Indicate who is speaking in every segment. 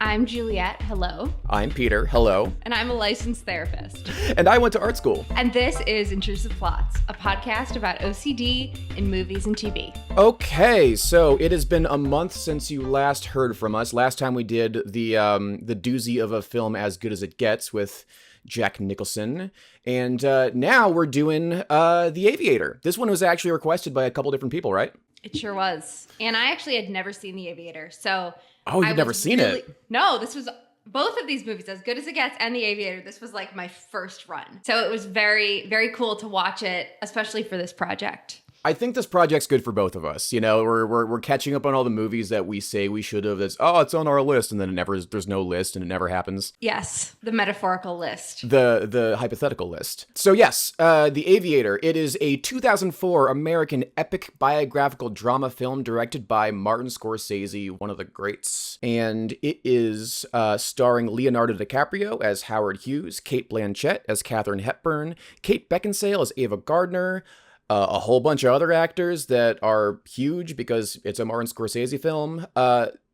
Speaker 1: I'm Juliet, hello.
Speaker 2: I'm Peter, hello.
Speaker 1: And I'm a licensed therapist.
Speaker 2: And I went to art school.
Speaker 1: And this is Intrusive Plots, a podcast about OCD in movies and TV.
Speaker 2: Okay, so it has been a month since you last heard from us. Last time we did the doozy of a film As Good as It Gets with Jack Nicholson. And now we're doing The Aviator. This one was actually requested by a couple different people, right?
Speaker 1: It sure was. And I actually had never seen The Aviator, so...
Speaker 2: Oh, you've never seen it?
Speaker 1: No, this was... Both of these movies, As Good as It Gets and The Aviator, this was like my first run. So it was very, very cool to watch it, especially for this project.
Speaker 2: I think this project's good for both of us. You know, we're catching up on all the movies that we say we should have. It's on our list, and then there's no list, and it never happens.
Speaker 1: Yes, the metaphorical list.
Speaker 2: The hypothetical list. So yes, The Aviator. It is a 2004 American epic biographical drama film directed by Martin Scorsese, one of the greats. And it is starring Leonardo DiCaprio as Howard Hughes, Cate Blanchett as Katharine Hepburn, Kate Beckinsale as Ava Gardner, a whole bunch of other actors that are huge because it's a Martin Scorsese film.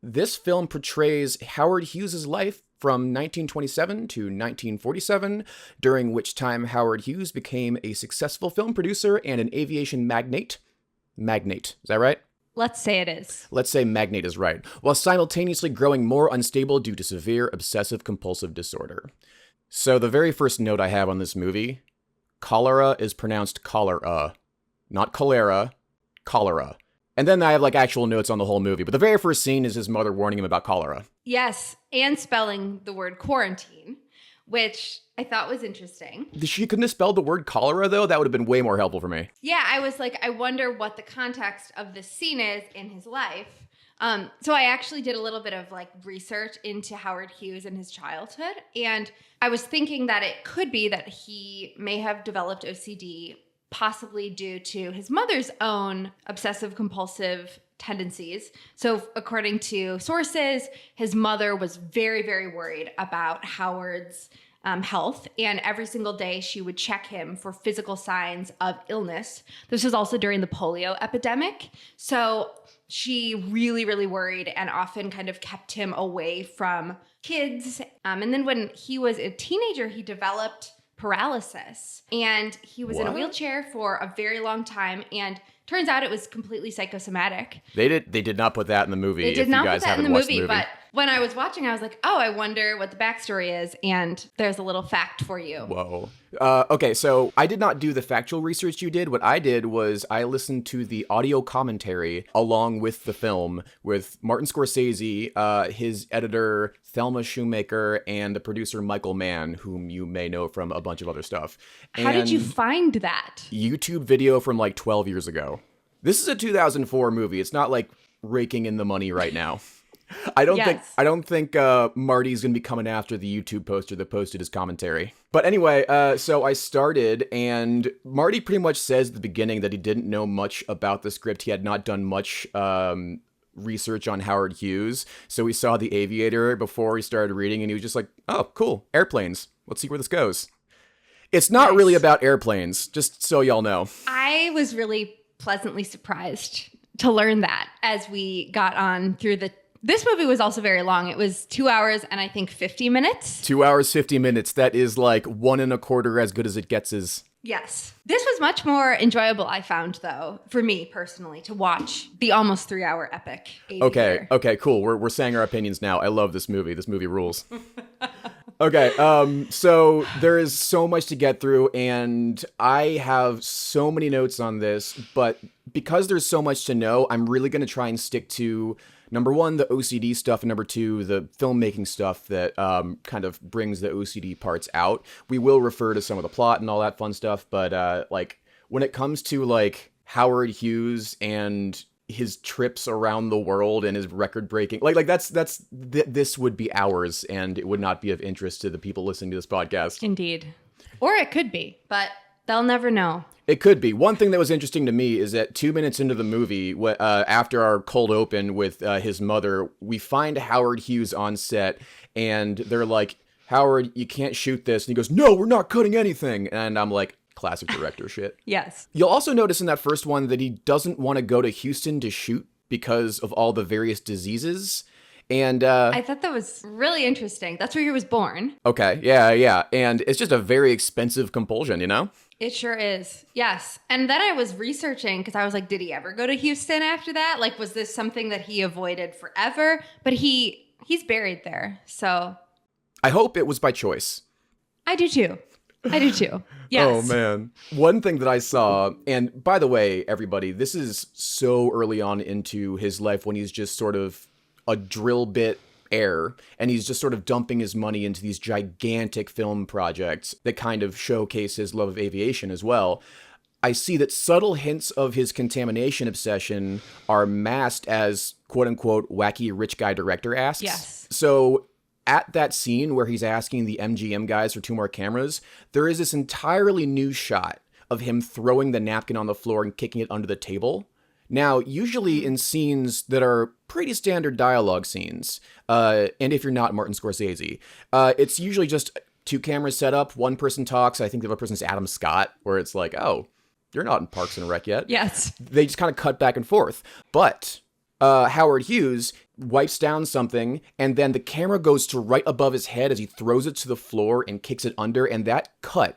Speaker 2: This film portrays Howard Hughes' life from 1927 to 1947, during which time Howard Hughes became a successful film producer and an aviation magnate. Magnate, is that right?
Speaker 1: Let's say it is.
Speaker 2: Let's say magnate is right, while simultaneously growing more unstable due to severe obsessive compulsive disorder. So the very first note I have on this movie, cholera is pronounced cholera. Not cholera, cholera. And then I have like actual notes on the whole movie. But the very first scene is his mother warning him about cholera.
Speaker 1: Yes, and spelling the word quarantine, which I thought was interesting.
Speaker 2: She couldn't have spelled the word cholera, though? That would have been way more helpful for me.
Speaker 1: Yeah, I was like, I wonder what the context of this scene is in his life. So I actually did a little bit of like research into Howard Hughes and his childhood. And I was thinking that it could be that he may have developed OCD possibly due to his mother's own obsessive compulsive tendencies. So according to sources, his mother was very, very worried about Howard's health. And every single day she would check him for physical signs of illness. This was also during the polio epidemic. So she really, really worried and often kind of kept him away from kids. And then when he was a teenager, he developed paralysis, and he was in a wheelchair for a very long time, and turns out it was completely psychosomatic.
Speaker 2: They did not put that in the movie.
Speaker 1: They did not put that in the movie, but when I was watching, I was like, oh, I wonder what the backstory is, and there's a little fact for you.
Speaker 2: Whoa. Okay, so I did not do the factual research you did. What I did was I listened to the audio commentary along with the film with Martin Scorsese, his editor, Thelma Shoemaker, and the producer, Michael Mann, whom you may know from a bunch of other stuff.
Speaker 1: How did you find that?
Speaker 2: YouTube video from like 12 years ago. This is a 2004 movie. It's not like raking in the money right now. I don't think Marty's gonna be coming after the YouTube poster that posted his commentary. But anyway, so I started, and Marty pretty much says at the beginning that he didn't know much about the script. He had not done much research on Howard Hughes. So he saw The Aviator before he started reading, and he was just like, oh, cool, airplanes. Let's see where this goes. It's not really about airplanes, just so y'all know.
Speaker 1: I was really pleasantly surprised to learn that as we got on through This movie was also very long. It was 2 hours and I think 50 minutes.
Speaker 2: 2 hours, 50 minutes. That is like 1.25 As Good as It Gets is.
Speaker 1: Yes. This was much more enjoyable, I found, though, for me personally, to watch the almost 3 hour epic. Aviator.
Speaker 2: Okay, cool. We're saying our opinions now. I love this movie. This movie rules. Okay, so there is so much to get through, and I have so many notes on this, but because there's so much to know, I'm really going to try and stick to, number one, the OCD stuff, and number two, the filmmaking stuff that kind of brings the OCD parts out. We will refer to some of the plot and all that fun stuff, but like when it comes to like Howard Hughes and his trips around the world and his record breaking, like this would be ours, and it would not be of interest to the people listening to this podcast.
Speaker 1: Indeed. Or it could be, but they'll never know.
Speaker 2: It could be. One thing that was interesting to me is that 2 minutes into the movie, after our cold open with his mother, we find Howard Hughes on set, and they're like, Howard, you can't shoot this. And he goes, no, we're not cutting anything. And I'm like, classic director shit.
Speaker 1: Yes.
Speaker 2: You'll also notice in that first one that he doesn't want to go to Houston to shoot because of all the various diseases. And
Speaker 1: I thought that was really interesting. That's where he was born.
Speaker 2: okay, yeah. And it's just a very expensive compulsion, you know?
Speaker 1: It sure is. Yes. And then I was researching because I was like, did he ever go to Houston after that? Like, was this something that he avoided forever? But he's buried there. So
Speaker 2: I hope it was by choice.
Speaker 1: I do too. I do too. Yes.
Speaker 2: Oh, man. One thing that I saw, and by the way, everybody, this is so early on into his life when he's just sort of a drill bit heir, and he's just sort of dumping his money into these gigantic film projects that kind of showcase his love of aviation as well. I see that subtle hints of his contamination obsession are masked as quote-unquote wacky rich guy director asks.
Speaker 1: Yes.
Speaker 2: So at that scene where he's asking the MGM guys for 2 more cameras, there is this entirely new shot of him throwing the napkin on the floor and kicking it under the table. Now, usually in scenes that are pretty standard dialogue scenes, and if you're not Martin Scorsese, it's usually just 2 cameras set up, one person talks, I think the other person's Adam Scott, where it's like, oh, you're not in Parks and Rec yet.
Speaker 1: Yes.
Speaker 2: They just kind of cut back and forth. But Howard Hughes wipes down something, and then the camera goes to right above his head as he throws it to the floor and kicks it under, and that cut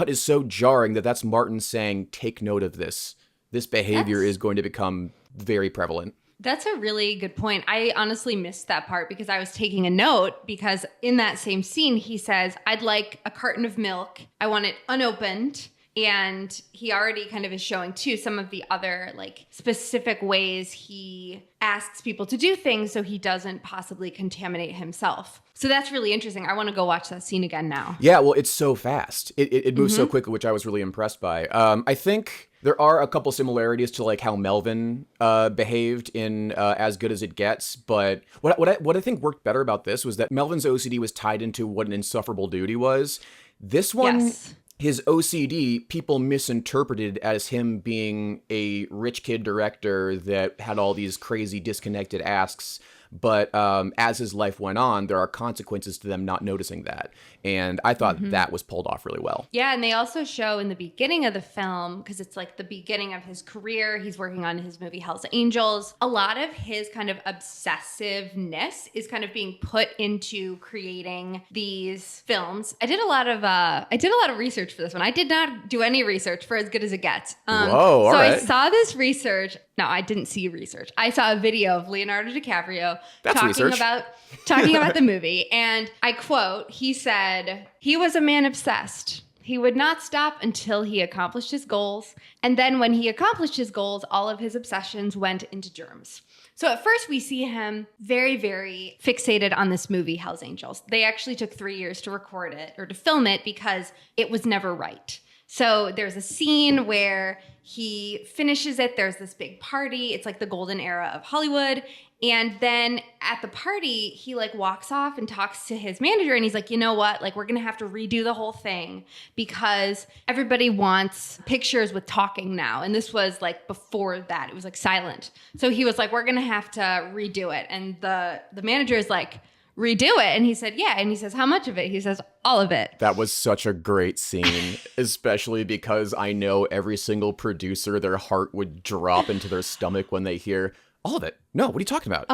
Speaker 2: is so jarring that's Martin saying, take note of this. This behavior is going to become very prevalent.
Speaker 1: That's a really good point. I honestly missed that part because I was taking a note because in that same scene, he says, I'd like a carton of milk. I want it unopened. And he already kind of is showing too some of the other like specific ways he asks people to do things so he doesn't possibly contaminate himself. So that's really interesting. I want to go watch that scene again now.
Speaker 2: Yeah, well, it's so fast. It moves so quickly, which I was really impressed by. I think there are a couple similarities to like how Melvin behaved in As Good as It Gets, but what I think worked better about this was that Melvin's OCD was tied into what an insufferable dude he was. This one,
Speaker 1: yes.
Speaker 2: His OCD, people misinterpreted as him being a rich kid director that had all these crazy disconnected asks. But as his life went on, there are consequences to them not noticing that. And I thought that was pulled off really well.
Speaker 1: Yeah, and they also show in the beginning of the film, because it's like the beginning of his career, he's working on his movie Hell's Angels. A lot of his kind of obsessiveness is kind of being put into creating these films. I did a lot of research for this one. I did not do any research for As Good as It Gets.
Speaker 2: Whoa, all right.
Speaker 1: I saw this research. No, I didn't see research. I saw a video of Leonardo DiCaprio talking about the movie. And I quote, he said, he was a man obsessed. He would not stop until he accomplished his goals. And then when he accomplished his goals, all of his obsessions went into germs. So at first we see him very, very fixated on this movie, Hell's Angels. They actually took 3 years to record it or to film it because it was never right. So there's a scene where he finishes it. There's this big party. It's like the golden era of Hollywood. And then at the party, he like walks off and talks to his manager. And he's like, you know what? Like, we're going to have to redo the whole thing because everybody wants pictures with talking now. And this was like before that. It was like silent. So he was like, we're going to have to redo it. And the manager is like, redo it? And he said, yeah. And he says, how much of it? He says, all of it.
Speaker 2: That was such a great scene, especially because I know every single producer, their heart would drop into their stomach when they hear, all of it. No, what are you talking about?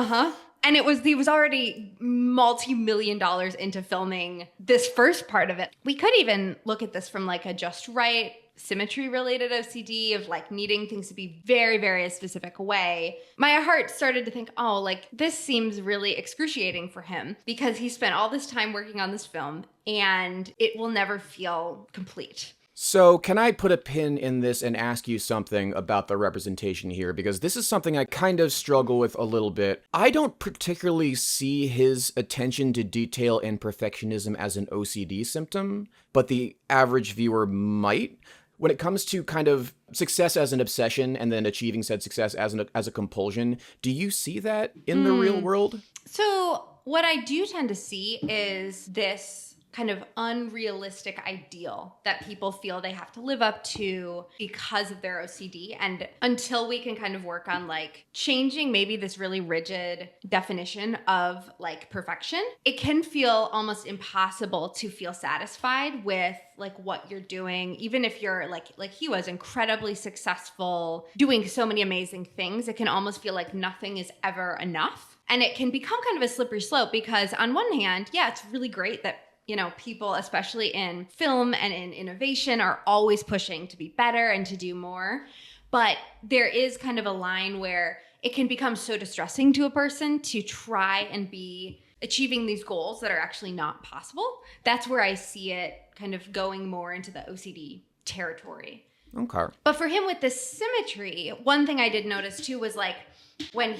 Speaker 1: And he was already multi-million dollars into filming this first part of it. We could even look at this from like a just right symmetry related OCD of like needing things to be very, very a specific way. My heart started to think, oh, like this seems really excruciating for him because he spent all this time working on this film and it will never feel complete.
Speaker 2: So can I put a pin in this and ask you something about the representation here? Because this is something I kind of struggle with a little bit. I don't particularly see his attention to detail and perfectionism as an OCD symptom, but the average viewer might. When it comes to kind of success as an obsession and then achieving said success as a compulsion, do you see that in the real world?
Speaker 1: So what I do tend to see is this kind of unrealistic ideal that people feel they have to live up to because of their OCD. And until we can kind of work on like changing maybe this really rigid definition of like perfection, it can feel almost impossible to feel satisfied with like what you're doing. Even if you're like he was incredibly successful doing so many amazing things, it can almost feel like nothing is ever enough. And it can become kind of a slippery slope because on one hand, yeah, it's really great that, you know, people, especially in film and in innovation, are always pushing to be better and to do more. But there is kind of a line where it can become so distressing to a person to try and be achieving these goals that are actually not possible. That's where I see it kind of going more into the OCD territory.
Speaker 2: Okay.
Speaker 1: But for him with the symmetry, one thing I did notice too was like when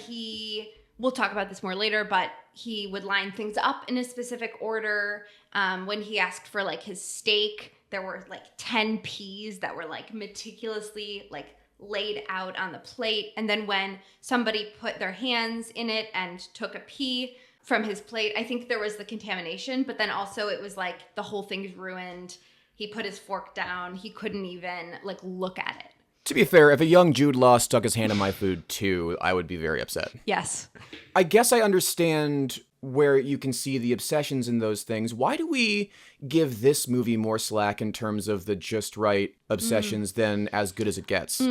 Speaker 1: we'll talk about this more later, but he would line things up in a specific order. When he asked for like his steak, there were like 10 peas that were like meticulously like laid out on the plate. And then when somebody put their hands in it and took a pea from his plate, I think there was the contamination, but then also it was like the whole thing's ruined. He put his fork down. He couldn't even like look at it.
Speaker 2: To be fair, if a young Jude Law stuck his hand in my food too, I would be very upset.
Speaker 1: Yes.
Speaker 2: I guess I understand where you can see the obsessions in those things. Why do we give this movie more slack in terms of the just right obsessions than As Good as It Gets?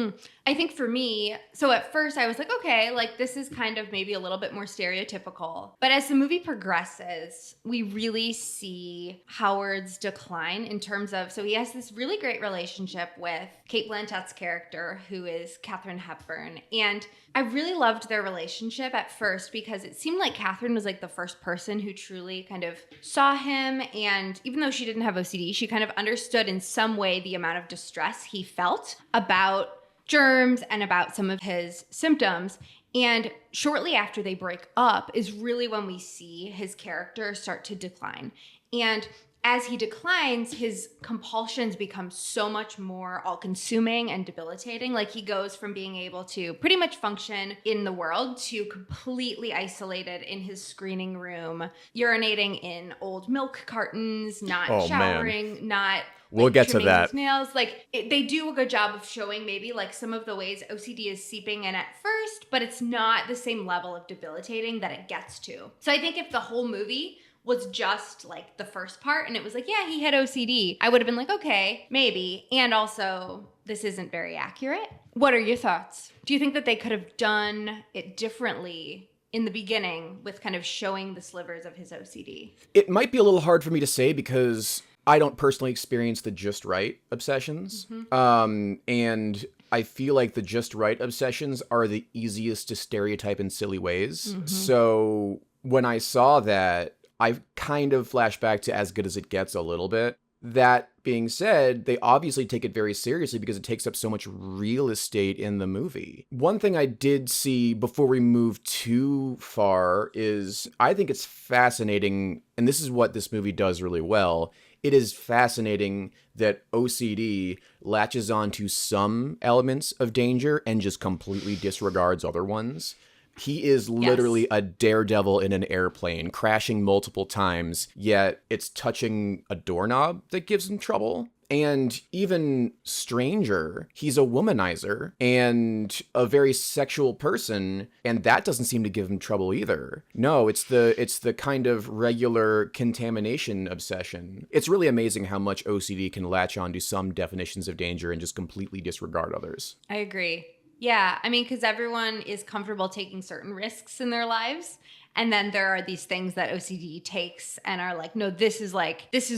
Speaker 1: I think for me, so at first I was like, okay, like this is kind of maybe a little bit more stereotypical. But as the movie progresses, we really see Howard's decline in terms of, so he has this really great relationship with Cate Blanchett's character, who is Katharine Hepburn. And I really loved their relationship at first because it seemed like Katharine was like the first person who truly kind of saw him. And even though she didn't have OCD, she kind of understood in some way the amount of distress he felt about germs and about some of his symptoms. And shortly after they break up is really when we see his character start to decline. And as he declines, his compulsions become so much more all-consuming and debilitating. Like he goes from being able to pretty much function in the world to completely isolated in his screening room, urinating in old milk cartons, not showering, not
Speaker 2: We'll get to that.
Speaker 1: His nails. Like they do a good job of showing maybe like some of the ways OCD is seeping in at first, but it's not the same level of debilitating that it gets to. So I think if the whole movie was just like the first part and it was like, yeah, he had OCD, I would have been like, okay, maybe. And also, this isn't very accurate. What are your thoughts? Do you think that they could have done it differently in the beginning with kind of showing the slivers of his OCD?
Speaker 2: It might be a little hard for me to say because I don't personally experience the just right obsessions. And I feel like the just right obsessions are the easiest to stereotype in silly ways. So when I saw that, I kind of flashed back to As Good as It Gets a little bit. That being said, they obviously take it very seriously because it takes up so much real estate in the movie. One thing I did see before we move too far is I think it's fascinating, and this is what this movie does really well. It is fascinating that OCD latches onto some elements of danger and just completely disregards other ones. He is literally a daredevil in an airplane, crashing multiple times, yet it's touching a doorknob that gives him trouble. And even stranger, he's a womanizer and a very sexual person, and that doesn't seem to give him trouble either. No, it's the kind of regular contamination obsession. It's really amazing how much OCD can latch onto some definitions of danger and just completely disregard others.
Speaker 1: I agree. Yeah, I mean, because everyone is comfortable taking certain risks in their lives. And then there are these things that OCD takes and are like, no, this is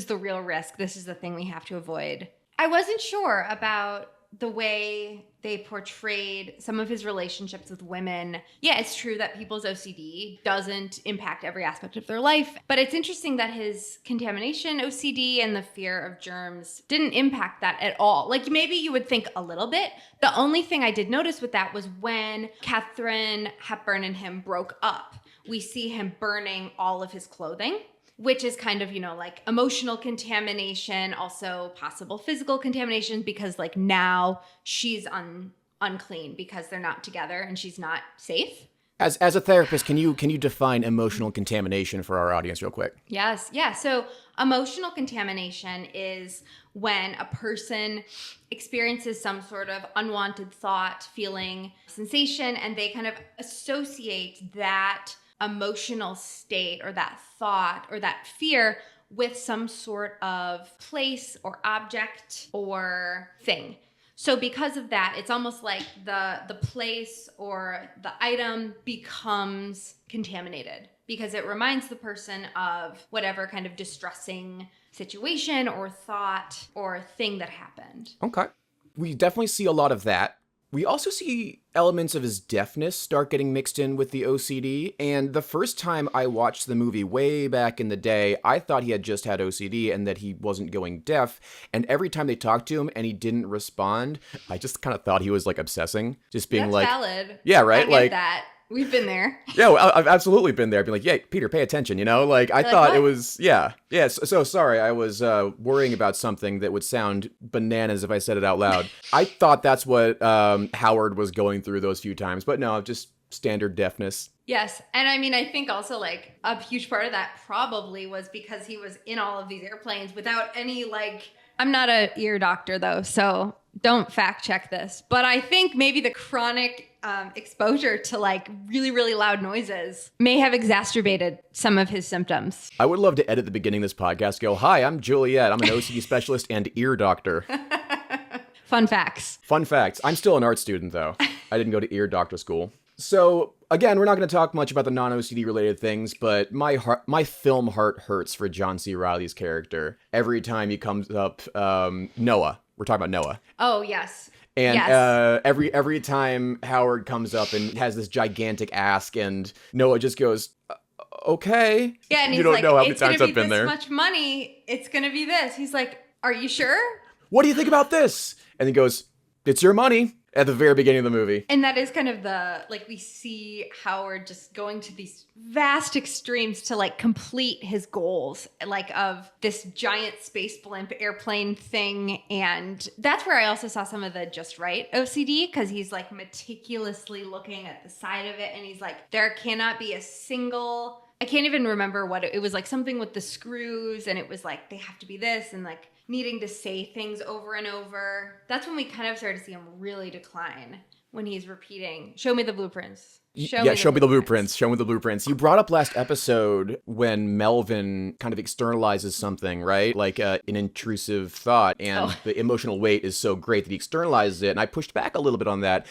Speaker 1: the real risk. This is the thing we have to avoid. I wasn't sure about the way they portrayed some of his relationships with women. Yeah, it's true that people's OCD doesn't impact every aspect of their life, but it's interesting that his contamination OCD and the fear of germs didn't impact that at all. Like maybe you would think a little bit. The only thing I did notice with that was when Katharine Hepburn and him broke up, we see him burning all of his clothing, which is kind of, like emotional contamination, also possible physical contamination because like now she's unclean because they're not together and she's not safe.
Speaker 2: As a therapist, can you define emotional contamination for our audience real quick?
Speaker 1: Yes. Yeah. So emotional contamination is when a person experiences some sort of unwanted thought, feeling, sensation, and they kind of associate that emotional state or that thought or that fear with some sort of place or object or thing. So because of that, it's almost like the place or the item becomes contaminated because it reminds the person of whatever kind of distressing situation or thought or thing that happened.
Speaker 2: Okay. We definitely see a lot of that. We also see elements of his deafness start getting mixed in with the OCD. And the first time I watched the movie way back in the day, I thought he had just had OCD and that he wasn't going deaf. And every time they talked to him and he didn't respond, I just kind of thought he was like obsessing, just being
Speaker 1: That's
Speaker 2: like,
Speaker 1: valid.
Speaker 2: yeah, right.
Speaker 1: I get
Speaker 2: like
Speaker 1: that. We've been there.
Speaker 2: Yeah, well, I've absolutely been there. I've been like, yeah, Peter, pay attention, you know? Like, I
Speaker 1: You're
Speaker 2: thought
Speaker 1: like,
Speaker 2: it
Speaker 1: "What?"
Speaker 2: was, yeah. So sorry, I was worrying about something that would sound bananas if I said it out loud. I thought that's what Howard was going through those few times, but no, just standard deafness.
Speaker 1: Yes. And I mean, I think also like a huge part of that probably was because he was in all of these airplanes without any like, I'm not an ear doctor though, so don't fact check this. But I think maybe the chronic exposure to like really, really loud noises may have exacerbated some of his symptoms.
Speaker 2: I would love to edit the beginning of this podcast, go, hi, I'm Juliet. I'm an OCD specialist and ear doctor.
Speaker 1: Fun facts.
Speaker 2: Fun facts. I'm still an art student, though. I didn't go to ear doctor school. So, again, we're not going to talk much about the non-OCD related things, but my film heart hurts for John C. Reilly's character every time he comes up. Noah. We're talking about Noah.
Speaker 1: Oh, yes.
Speaker 2: And
Speaker 1: Yes.
Speaker 2: every time Howard comes up and has this gigantic ask, and Noah just goes, okay.
Speaker 1: Yeah, and he's
Speaker 2: you don't
Speaker 1: like,
Speaker 2: know how many
Speaker 1: it's going
Speaker 2: times
Speaker 1: to be
Speaker 2: I've been
Speaker 1: this
Speaker 2: there.
Speaker 1: much money. It's going to be this. He's like, are you sure?
Speaker 2: What do you think about this? And he goes, it's your money, at the very beginning of the movie.
Speaker 1: And that is kind of we see Howard just going to these vast extremes to like complete his goals, like of this giant space blimp airplane thing. And that's where I also saw some of the just right OCD, because he's like meticulously looking at the side of it. And he's like, there cannot be a single, I can't even remember what it was, like something with the screws. And it was like, they have to be this, and like needing to say things over and over. That's when we kind of started to see him really decline, when he's repeating, show me the blueprints. Show me the blueprints.
Speaker 2: Show me the blueprints. You brought up last episode when Melvin kind of externalizes something, right? Like an intrusive thought, and the emotional weight is so great that he externalizes it. And I pushed back a little bit on that.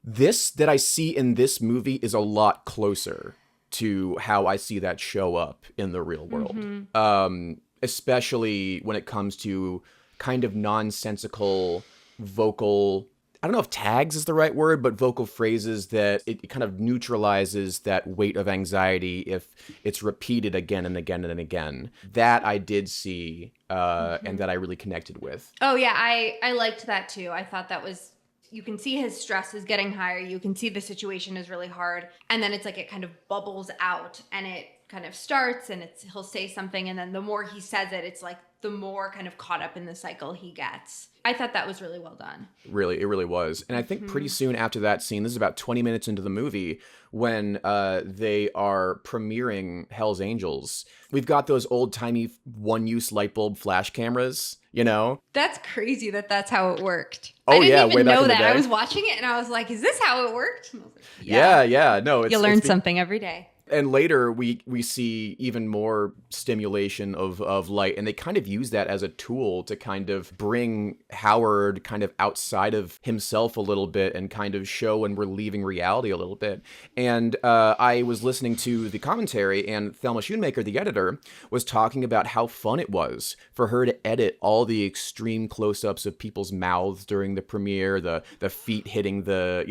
Speaker 2: This that I see in this movie is a lot closer to how I see that show up in the real world. Mm-hmm. Especially when it comes to kind of nonsensical vocal, I don't know if tags is the right word, but vocal phrases that it kind of neutralizes that weight of anxiety if it's repeated again and again and again. That I did see and that I really connected with.
Speaker 1: Oh yeah, I liked that too. I thought that was, you can see his stress is getting higher. You can see the situation is really hard. And then it's like it kind of bubbles out, and it kind of starts, and he'll say something, and then the more he says it, it's like the more kind of caught up in the cycle he gets. I thought that was really well done.
Speaker 2: Really, it really was. And I think pretty soon after that scene, this is about 20 minutes into the movie, when they are premiering Hell's Angels, we've got those old-timey one-use light bulb flash cameras, you know?
Speaker 1: That's crazy that's how it worked.
Speaker 2: Oh,
Speaker 1: I didn't
Speaker 2: yeah,
Speaker 1: even
Speaker 2: way back
Speaker 1: know
Speaker 2: in the
Speaker 1: that.
Speaker 2: day.
Speaker 1: I was watching it and I was like, is this how it worked? And I was like,
Speaker 2: Yeah. No,
Speaker 1: you learn something every day.
Speaker 2: And later we see even more stimulation of light, and they kind of use that as a tool to kind of bring Howard kind of outside of himself a little bit and kind of show when we're leaving reality a little bit. And I was listening to the commentary, and Thelma Schoonmaker, the editor, was talking about how fun it was for her to edit all the extreme close-ups of people's mouths during the premiere, the feet hitting the,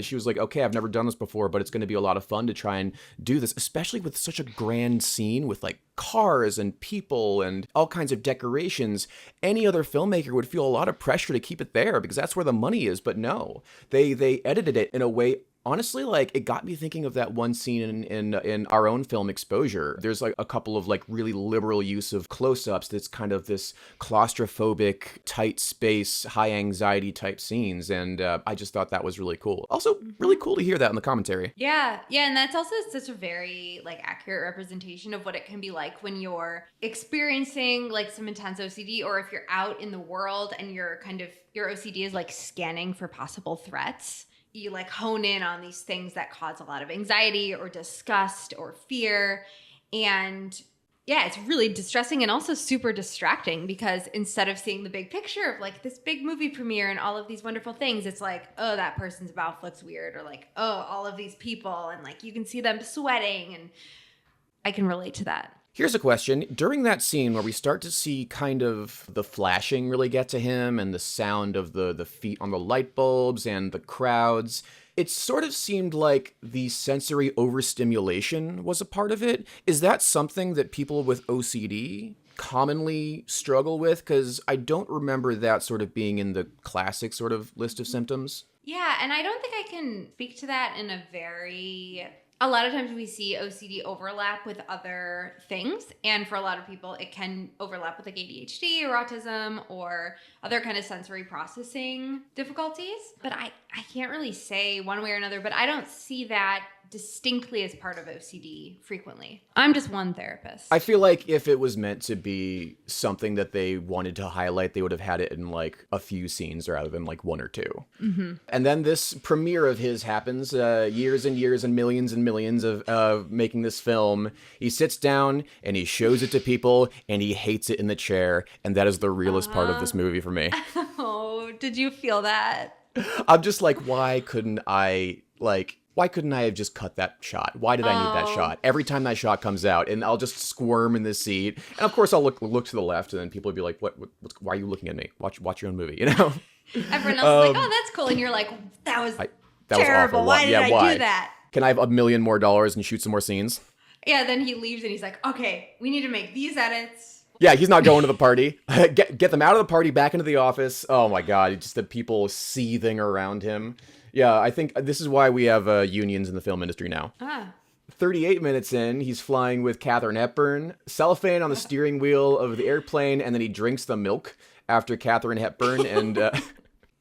Speaker 2: she was like, okay, I've never done this before, but it's going to be a lot of fun to try and do this, especially with such a grand scene with like cars and people and all kinds of decorations. Any other filmmaker would feel a lot of pressure to keep it there because that's where the money is, but no, they edited it in a way. Honestly, like, it got me thinking of that one scene in our own film Exposure. There's like a couple of like really liberal use of close-ups that's kind of this claustrophobic, tight space, high anxiety type scenes. And I just thought that was really cool. Also, really cool to hear that in the commentary.
Speaker 1: Yeah, and that's also such a very like accurate representation of what it can be like when you're experiencing like some intense OCD, or if you're out in the world and your OCD is like scanning for possible threats. You like hone in on these things that cause a lot of anxiety or disgust or fear. And Yeah, it's really distressing and also super distracting because instead of seeing the big picture of like this big movie premiere and all of these wonderful things, it's like, oh, that person's mouth looks weird, or like, oh, all of these people, and like you can see them sweating, and I can relate to that.
Speaker 2: Here's a question. During that scene where we start to see kind of the flashing really get to him and the sound of the feet on the light bulbs and the crowds, it sort of seemed like the sensory overstimulation was a part of it. Is that something that people with OCD commonly struggle with? Because I don't remember that sort of being in the classic sort of list of symptoms.
Speaker 1: Yeah, and I don't think I can speak to that in a lot of times we see OCD overlap with other things. And for a lot of people, it can overlap with like ADHD or autism or other kind of sensory processing difficulties. But I can't really say one way or another, but I don't see that distinctly as part of OCD frequently. I'm just one therapist.
Speaker 2: I feel like if it was meant to be something that they wanted to highlight, they would have had it in like a few scenes rather than like one or two. Mm-hmm. And then this premiere of his happens, years and years and millions of making this film. He sits down and he shows it to people and he hates it in the chair. And that is the realest part of this movie for me.
Speaker 1: Oh, did you feel that?
Speaker 2: I'm just like, why couldn't I have just cut that shot? Why did I need that shot? Every time that shot comes out, and I'll just squirm in the seat. And of course, I'll look to the left, and then people will be like, why are you looking at me? Watch your own movie, you know?
Speaker 1: Everyone else is like, oh, that's cool. And you're like, that was terrible.
Speaker 2: Awful.
Speaker 1: Why did I do that?
Speaker 2: Can I have $1 million more and shoot some more scenes?
Speaker 1: Yeah, then he leaves, and he's like, okay, we need to make these edits.
Speaker 2: Yeah, he's not going to the party. Get them out of the party, back into the office. Oh my God, just the people seething around him. Yeah, I think this is why we have unions in the film industry now. 38 minutes in, he's flying with Katharine Hepburn, cellophane on the steering wheel of the airplane, and then he drinks the milk after Katharine Hepburn, and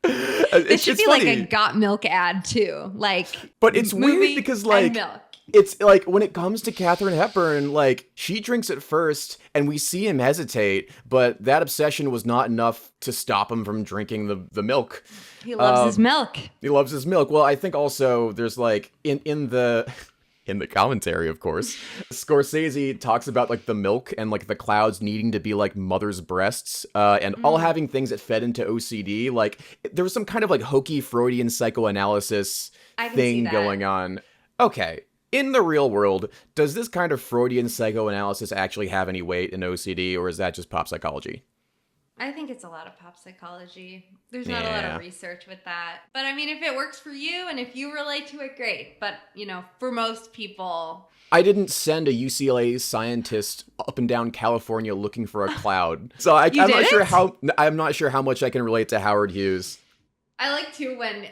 Speaker 1: it should be funny. Like a Got Milk ad too, like.
Speaker 2: But it's weird because like
Speaker 1: milk.
Speaker 2: It's like when it comes to Katharine Hepburn, like she drinks it first and we see him hesitate, but that obsession was not enough to stop him from drinking the milk.
Speaker 1: He loves his milk.
Speaker 2: He loves his milk. Well, I think also there's like in the commentary, of course, Scorsese talks about like the milk and like the clouds needing to be like mother's breasts and all having things that fed into OCD. Like there was some kind of like hokey Freudian psychoanalysis thing going on. Okay. In the real world, does this kind of Freudian psychoanalysis actually have any weight in OCD, or is that just pop psychology?
Speaker 1: I think it's a lot of pop psychology. There's not a lot of research with that. But I mean, if it works for you and if you relate to it, great. But, you know, for most people...
Speaker 2: I didn't send a UCLA scientist up and down California looking for a cloud. So I'm not sure how much I can relate to Howard Hughes.
Speaker 1: I like, too, when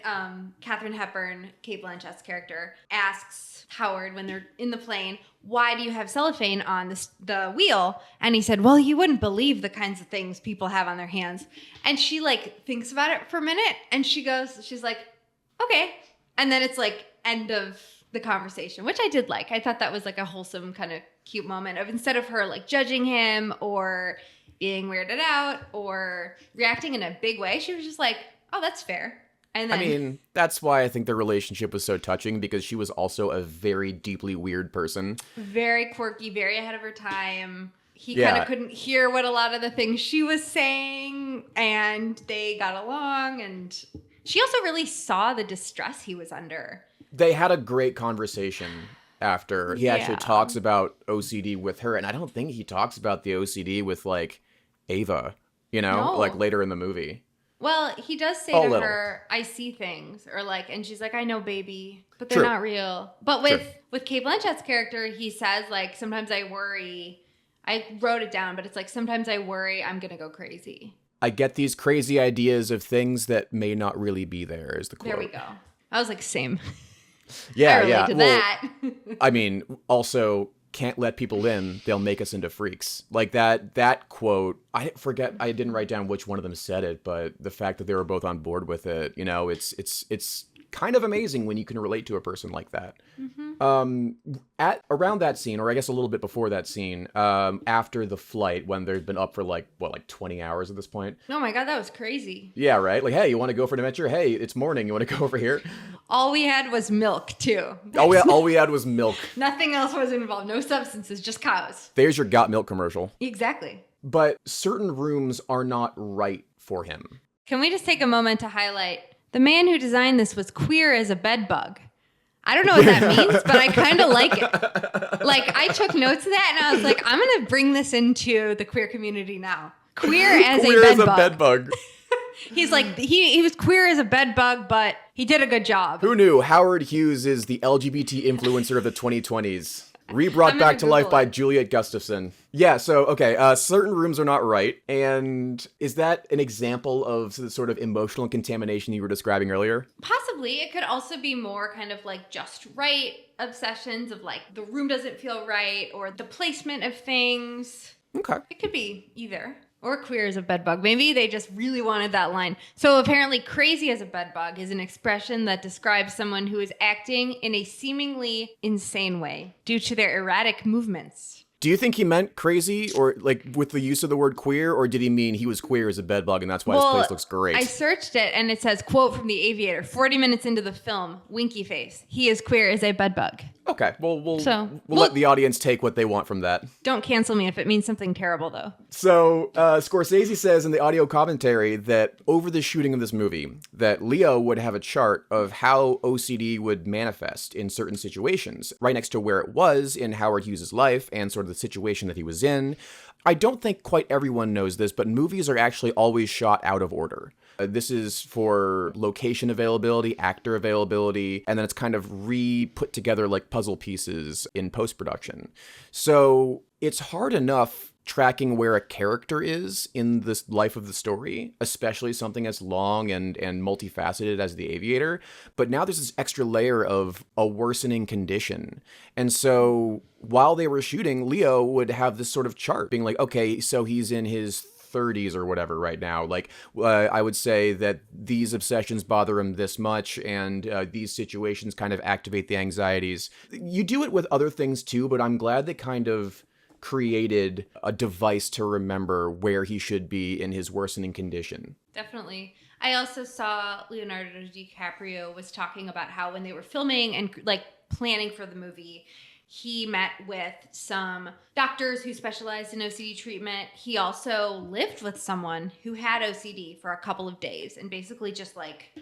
Speaker 1: Katharine Hepburn, Cate Blanchett's character, asks Howard when they're in the plane, why do you have cellophane on the wheel? And he said, well, you wouldn't believe the kinds of things people have on their hands. And she, like, thinks about it for a minute, and she's like, okay. And then it's, like, end of the conversation, which I did like. I thought that was, like, a wholesome kind of cute moment of instead of her, like, judging him or being weirded out or reacting in a big way, she was just like, oh, that's fair. And then,
Speaker 2: I mean, that's why I think their relationship was so touching, because she was also a very deeply weird person.
Speaker 1: Very quirky, very ahead of her time. He kind of couldn't hear what a lot of the things she was saying, and they got along, and she also really saw the distress he was under.
Speaker 2: They had a great conversation after. He actually talks about OCD with her, and I don't think he talks about the OCD with, like, Ava, you know, like later in the movie.
Speaker 1: Well, he does say to her, I see things, or like, and she's like, I know, baby, but they're not real. But with Cate Blanchett's character, he says, like, sometimes I worry. I wrote it down, but it's like, sometimes I worry I'm going to go crazy.
Speaker 2: I get these crazy ideas of things that may not really be there, is the quote.
Speaker 1: There we go. I was like, same.
Speaker 2: Yeah,
Speaker 1: I relate to that.
Speaker 2: I mean, also, can't let people in, they'll make us into freaks. Like that quote, I didn't write down which one of them said it, but the fact that they were both on board with it, you know, it's kind of amazing when you can relate to a person like that. At around that scene, or I guess a little bit before that scene, after the flight, when they've been up for like 20 hours at this point.
Speaker 1: Oh my God, that was crazy.
Speaker 2: Yeah, right? Like, hey, you want to go for an adventure? Hey, it's morning. You want to go over here?
Speaker 1: All we had was milk, too.
Speaker 2: All we had was milk.
Speaker 1: Nothing else was involved. No substances, just cows.
Speaker 2: There's your got milk commercial.
Speaker 1: Exactly.
Speaker 2: But certain rooms are not right for him.
Speaker 1: Can we just take a moment to highlight the man who designed this was queer as a bed bug? I don't know what that means, but I kind of like it. Like, I took notes of that, and I was like, I'm going to bring this into the queer community now. Queer as a bed bug. He's like, he was queer as a bed bug, but he did a good job.
Speaker 2: Who knew? Howard Hughes is the LGBT influencer of the 2020s. Rebrought back to life by Juliet Gustafson. Yeah, so, okay, certain rooms are not right. And is that an example of the sort of emotional contamination you were describing earlier?
Speaker 1: Possibly. It could also be more kind of like just right obsessions of like the room doesn't feel right or the placement of things.
Speaker 2: Okay.
Speaker 1: It could be either. Or queer as a bedbug. Maybe they just really wanted that line. So apparently crazy as a bedbug is an expression that describes someone who is acting in a seemingly insane way due to their erratic movements.
Speaker 2: Do you think he meant crazy or like with the use of the word queer, or did he mean he was queer as a bedbug and that's why his place looks great?
Speaker 1: I searched it and it says, quote from the Aviator, 40 minutes into the film, winky face. He is queer as a bedbug.
Speaker 2: Okay, well, we'll let the audience take what they want from that.
Speaker 1: Don't cancel me if it means something terrible, though.
Speaker 2: So, Scorsese says in the audio commentary that over the shooting of this movie, that Leo would have a chart of how OCD would manifest in certain situations, right next to where it was in Howard Hughes' life and sort of the situation that he was in. I don't think quite everyone knows this, but movies are actually always shot out of order. This is for location availability, actor availability, and then it's kind of re-put together like puzzle pieces in post-production. So it's hard enough tracking where a character is in this life of the story, especially something as long and multifaceted as The Aviator. But now there's this extra layer of a worsening condition. And so while they were shooting, Leo would have this sort of chart being like, okay, so he's in his 30s or whatever right now. Like, I would say that these obsessions bother him this much, and these situations kind of activate the anxieties. You do it with other things too, but I'm glad they kind of created a device to remember where he should be in his worsening condition.
Speaker 1: Definitely. I also saw Leonardo DiCaprio was talking about how when they were filming and like planning for the movie, he met with some doctors who specialized in OCD treatment. He also lived with someone who had OCD for a couple of days and basically just like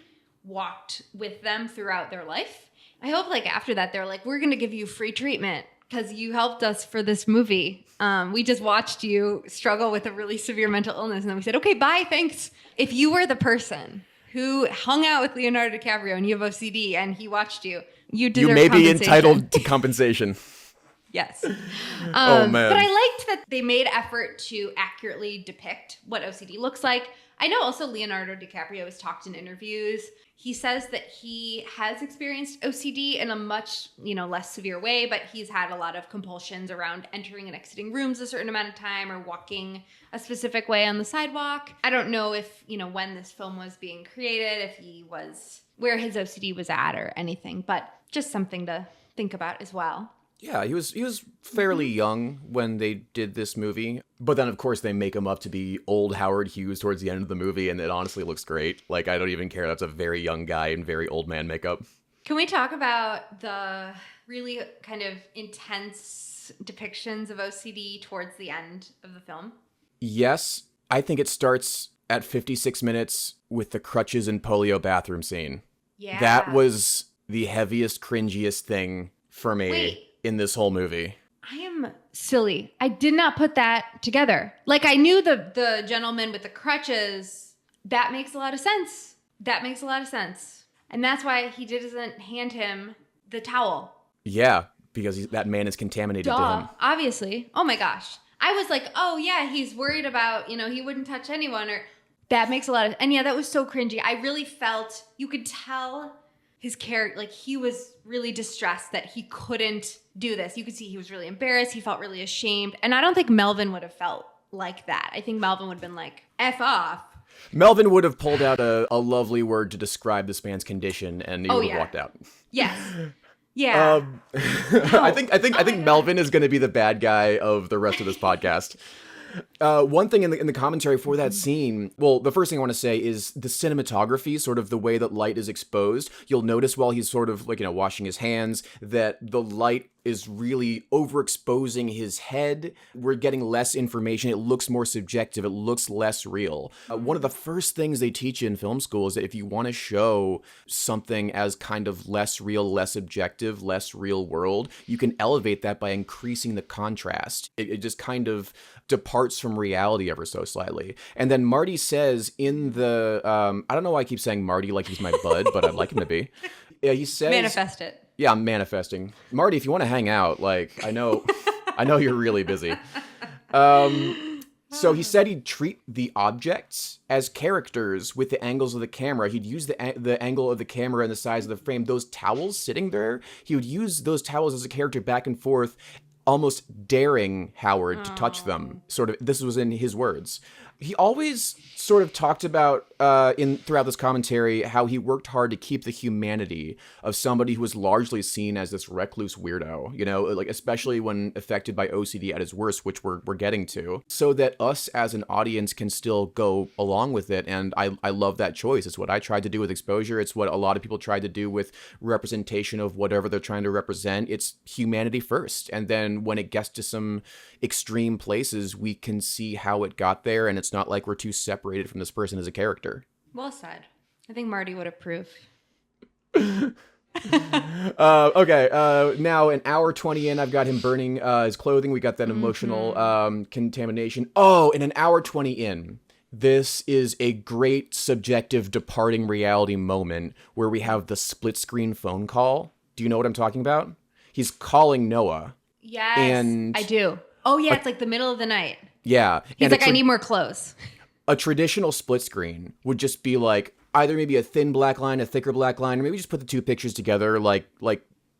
Speaker 1: walked with them throughout their life. I hope like after that, they're like, we're going to give you free treatment because you helped us for this movie. We just watched you struggle with a really severe mental illness. And then we said, okay, bye, thanks. If you were the person who hung out with Leonardo DiCaprio and you have OCD and he watched you, you deserve
Speaker 2: You may be entitled to compensation.
Speaker 1: Yes.
Speaker 2: Oh, man.
Speaker 1: But I liked that they made effort to accurately depict what OCD looks like. I know also Leonardo DiCaprio has talked in interviews. He says that he has experienced OCD in a much, less severe way, but he's had a lot of compulsions around entering and exiting rooms a certain amount of time or walking a specific way on the sidewalk. I don't know if, when this film was being created, if he was where his OCD was at or anything, but just something to think about as well.
Speaker 2: Yeah, he was fairly young when they did this movie. But then, of course, they make him up to be old Howard Hughes towards the end of the movie, and it honestly looks great. Like, I don't even care. That's a very young guy in very old man makeup.
Speaker 1: Can we talk about the really kind of intense depictions of OCD towards the end of the film?
Speaker 2: Yes. I think it starts at 56 minutes with the crutches and polio bathroom scene.
Speaker 1: Yeah.
Speaker 2: That was the heaviest, cringiest thing for me in this whole movie.
Speaker 1: I am silly. I did not put that together. Like, I knew the gentleman with the crutches. That makes a lot of sense. And that's why he doesn't hand him the towel.
Speaker 2: Yeah, because that man is contaminated to him.
Speaker 1: Obviously. Oh my gosh. I was like, oh yeah, he's worried about, he wouldn't touch anyone. Or that makes a lot of, and yeah, that was so cringy. I really felt, you could tell his character, like he was really distressed that he couldn't do this. You could see he was really embarrassed. He felt really ashamed. And I don't think Melvin would have felt like that. I think Melvin would have been like, F off.
Speaker 2: Melvin would have pulled out a lovely word to describe this man's condition, and he would have walked out.
Speaker 1: Yes. Yeah.
Speaker 2: I think Melvin is going to be the bad guy of the rest of this podcast. One thing in the commentary for that scene, well, the first thing I want to say is the cinematography, sort of the way that light is exposed. You'll notice while he's sort of like, washing his hands, that the light is really overexposing his head. We're getting less information. It looks more subjective. It looks less real. One of the first things they teach you in film school is that if you want to show something as kind of less real, less objective, less real world, you can elevate that by increasing the contrast. It just kind of departs from reality ever so slightly. And then Marty says in the, I don't know why I keep saying Marty like he's my bud, but I'd like him to be. Yeah, he says...
Speaker 1: Manifest it.
Speaker 2: Yeah, I'm manifesting. Marty, if you want to hang out, I know you're really busy. So he said he'd treat the objects as characters with the angles of the camera. He'd use the angle of the camera and the size of the frame. Those towels sitting there, he would use those towels as a character back and forth, almost daring Howard to touch them. Sort of, this was in his words. He always sort of talked about throughout this commentary how he worked hard to keep the humanity of somebody who was largely seen as this recluse weirdo, like especially when affected by OCD at his worst, which we're getting to, so that us as an audience can still go along with it. And I love that choice. It's what I tried to do with Exposure. It's what a lot of people tried to do with representation of whatever they're trying to represent. It's humanity first. And then when it gets to some extreme places, we can see how it got there, and it's not like we're too separated from this person as a character.
Speaker 1: Well said. I think Marty would approve.
Speaker 2: Okay, now an hour 20 in, I've got him burning his clothing. We got that emotional contamination. Oh, and an hour 20 in, this is a great subjective departing reality moment where we have the split screen phone call. Do you know what I'm talking about? He's calling Noah.
Speaker 1: Yes,
Speaker 2: and
Speaker 1: I do. Oh, yeah, it's like the middle of the night.
Speaker 2: Yeah.
Speaker 1: He's like, I need more clothes.
Speaker 2: A traditional split screen would just be like either maybe a thin black line, a thicker black line, or maybe just put the two pictures together like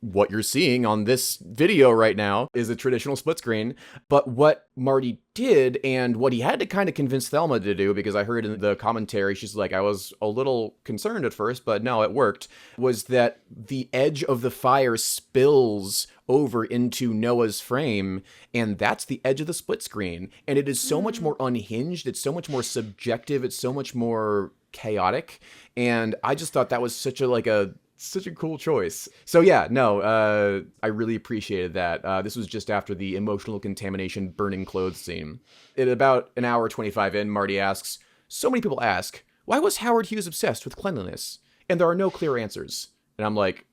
Speaker 2: what you're seeing on this video right now is a traditional split screen. But what Marty did, and what he had to kind of convince Thelma to do, because I heard in the commentary, she's like, I was a little concerned at first, but no, it worked, was that the edge of the fire spills over into Noah's frame, and that's the edge of the split screen. And it is so much more unhinged. It's so much more subjective. It's so much more chaotic. And I just thought that was such a cool choice. So yeah, no, I really appreciated that. This was just after the emotional contamination burning clothes scene. At about an hour 25 in, Marty asks, so many people ask, why was Howard Hughes obsessed with cleanliness? And there are no clear answers. And I'm like,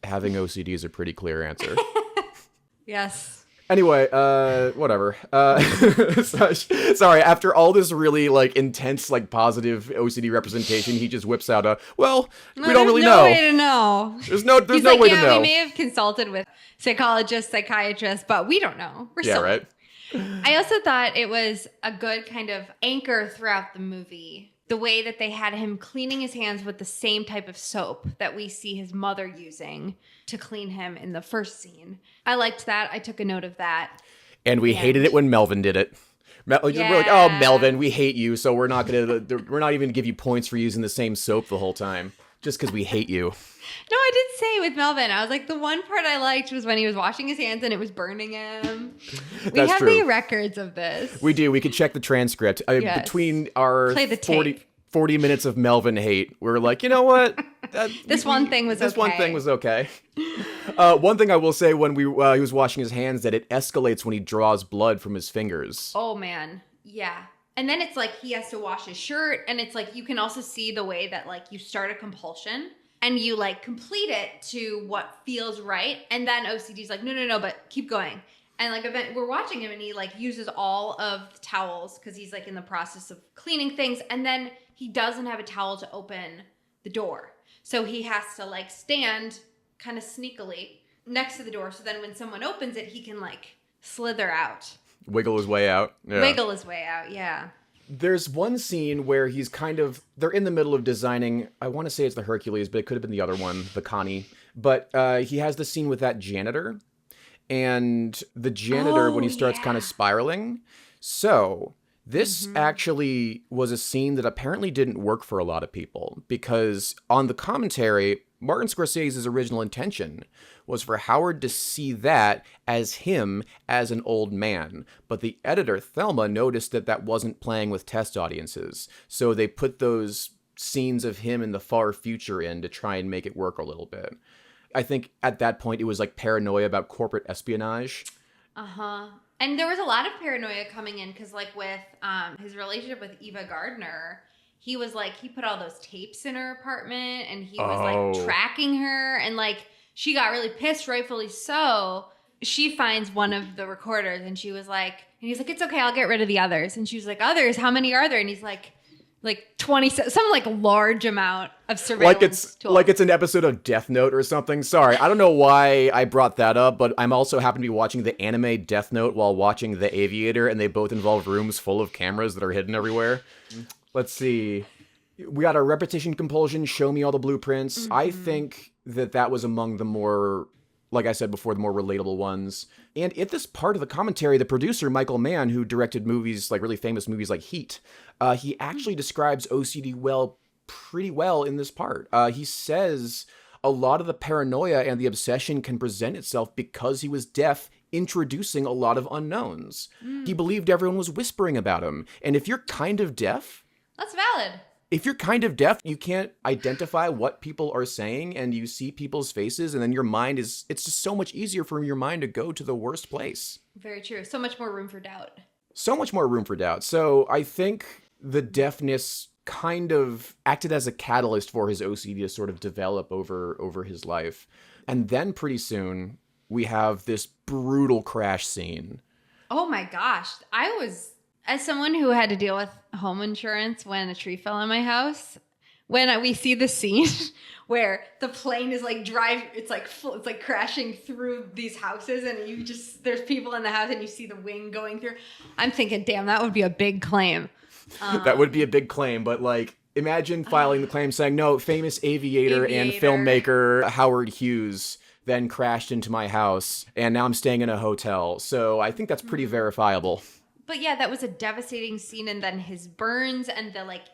Speaker 2: having OCD is a pretty clear answer.
Speaker 1: Yes.
Speaker 2: Anyway, whatever. Sorry, after all this really, intense, positive OCD representation, he just whips out we don't really know.
Speaker 1: There's no way to know.
Speaker 2: There's no way to know.
Speaker 1: We may have consulted with psychologists, psychiatrists, but we don't know.
Speaker 2: Right.
Speaker 1: I also thought it was a good kind of anchor throughout the movie. The way that they had him cleaning his hands with the same type of soap that we see his mother using to clean him in the first scene. I liked that. I took a note of that.
Speaker 2: And we hated it when Melvin did it. We're like, oh, Melvin, we hate you, so we're not even gonna give you points for using the same soap the whole time, just because we hate you.
Speaker 1: No, I did say with Melvin, I was like, the one part I liked was when he was washing his hands and it was burning him. We have the records of this.
Speaker 2: We do. We could check the transcript.
Speaker 1: Yes.
Speaker 2: Between our
Speaker 1: Play the tape.
Speaker 2: 40 minutes of Melvin hate, we're like, you know what?
Speaker 1: This one thing was
Speaker 2: okay. One thing I will say when he was washing his hands, that it escalates when he draws blood from his fingers.
Speaker 1: Oh, man. Yeah. And then it's like he has to wash his shirt. And it's like you can also see the way that you start a compulsion and you complete it to what feels right. And then OCD's like, no, but keep going. And we're watching him and he uses all of the towels because he's in the process of cleaning things. And then he doesn't have a towel to open the door. So he has to stand kind of sneakily next to the door. So then when someone opens it, he can slither out.
Speaker 2: Wiggle his way out. Yeah.
Speaker 1: Wiggle his way out, yeah.
Speaker 2: There's one scene where he's they're in the middle of designing, I want to say it's the Hercules, but it could have been the other one, the Connie. But he has the scene with that janitor. And the janitor, when he starts kind of spiraling. So This actually was a scene that apparently didn't work for a lot of people, because on the commentary, Martin Scorsese's original intention was for Howard to see that as him as an old man. But the editor, Thelma, noticed that that wasn't playing with test audiences. So they put those scenes of him in the far future in to try and make it work a little bit. I think at that point it was like paranoia about corporate espionage.
Speaker 1: Uh-huh. And there was a lot of paranoia coming in because, like, with his relationship with Eva Gardner, he was like, he put all those tapes in her apartment and he was like tracking her, and like she got really pissed, rightfully so. She finds one of the recorders and she was like, and he's like, it's okay, I'll get rid of the others. And she was like, others? How many are there? And he's like 20, some like large amount of surveillance tools.
Speaker 2: Like it's an episode of Death Note or something. Sorry, I don't know why I brought that up, but I'm also happen to be watching the anime Death Note while watching The Aviator, and they both involve rooms full of cameras that are hidden everywhere. Let's see. We got a repetition compulsion, show me all the blueprints. I think that was among the more, like I said before, the more relatable ones. And at this part of the commentary, the producer, Michael Mann, who directed movies, like really famous movies like Heat, he actually describes OCD pretty well in this part. He says a lot of the paranoia and the obsession can present itself because he was deaf, introducing a lot of unknowns. He believed everyone was whispering about him. And if you're kind of deaf...
Speaker 1: That's valid.
Speaker 2: If you're kind of deaf, you can't identify what people are saying, and you see people's faces, and then your mind it's just so much easier for your mind to go to the worst place.
Speaker 1: Very true. So much more room for doubt.
Speaker 2: So much more room for doubt. So I think the deafness kind of acted as a catalyst for his OCD to sort of develop over his life. And then pretty soon, we have this brutal crash scene.
Speaker 1: Oh my gosh. As someone who had to deal with home insurance when a tree fell on my house, when we see the scene where the plane is like it's like crashing through these houses, and there's people in the house and you see the wing going through. I'm thinking, damn, that would be a big claim.
Speaker 2: That would be a big claim, but like, imagine filing the claim saying, no, famous aviator and filmmaker Howard Hughes then crashed into my house, and now I'm staying in a hotel. So I think that's pretty verifiable.
Speaker 1: But yeah, that was a devastating scene. And then his burns and the like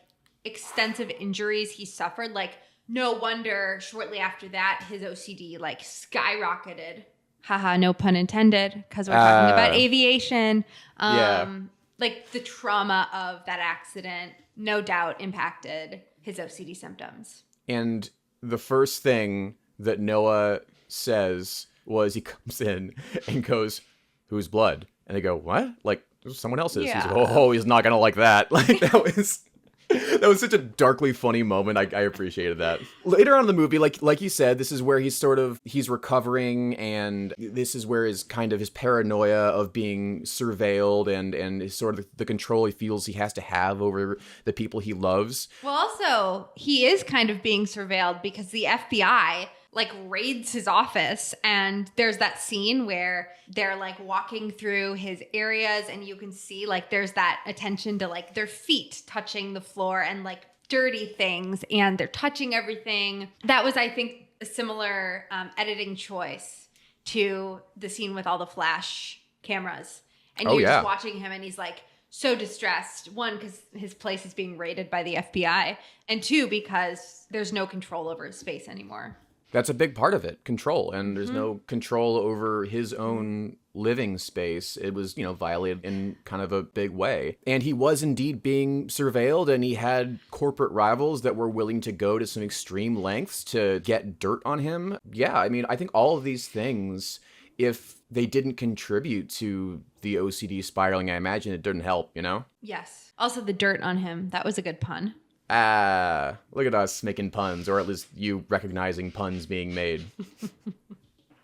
Speaker 1: extensive injuries he suffered, like no wonder shortly after that, his OCD like skyrocketed. Haha, no pun intended, because we're talking about aviation. Like the trauma of that accident, no doubt impacted his OCD symptoms. And
Speaker 2: the first thing that Noah says was he comes in and goes, whose blood? And they go, what? Like, someone else's.
Speaker 1: Yeah.
Speaker 2: He's like, he's not gonna like that. Like that was such a darkly funny moment. I appreciated that. Later on in the movie, like you said, this is where he's recovering, and this is where his paranoia of being surveilled and sort of the control he feels he has to have over the people he loves.
Speaker 1: Well, also, he is kind of being surveilled because the FBI like raids his office, and there's that scene where they're like walking through his areas, and you can see like there's that attention to like their feet touching the floor and like dirty things, and they're touching everything. That was, I think, a similar editing choice to the scene with all the flash cameras. And you're just watching him, and he's like so distressed. One, because his place is being raided by the FBI, and two, because there's no control over his space anymore.
Speaker 2: That's a big part of it, control. And there's no control over his own living space. It was, violated in kind of a big way. And he was indeed being surveilled, and he had corporate rivals that were willing to go to some extreme lengths to get dirt on him. Yeah, I mean, I think all of these things, if they didn't contribute to the OCD spiraling, I imagine it didn't help,
Speaker 1: Yes. Also the dirt on him. That was a good pun.
Speaker 2: Look at us making puns, or at least you recognizing puns being made.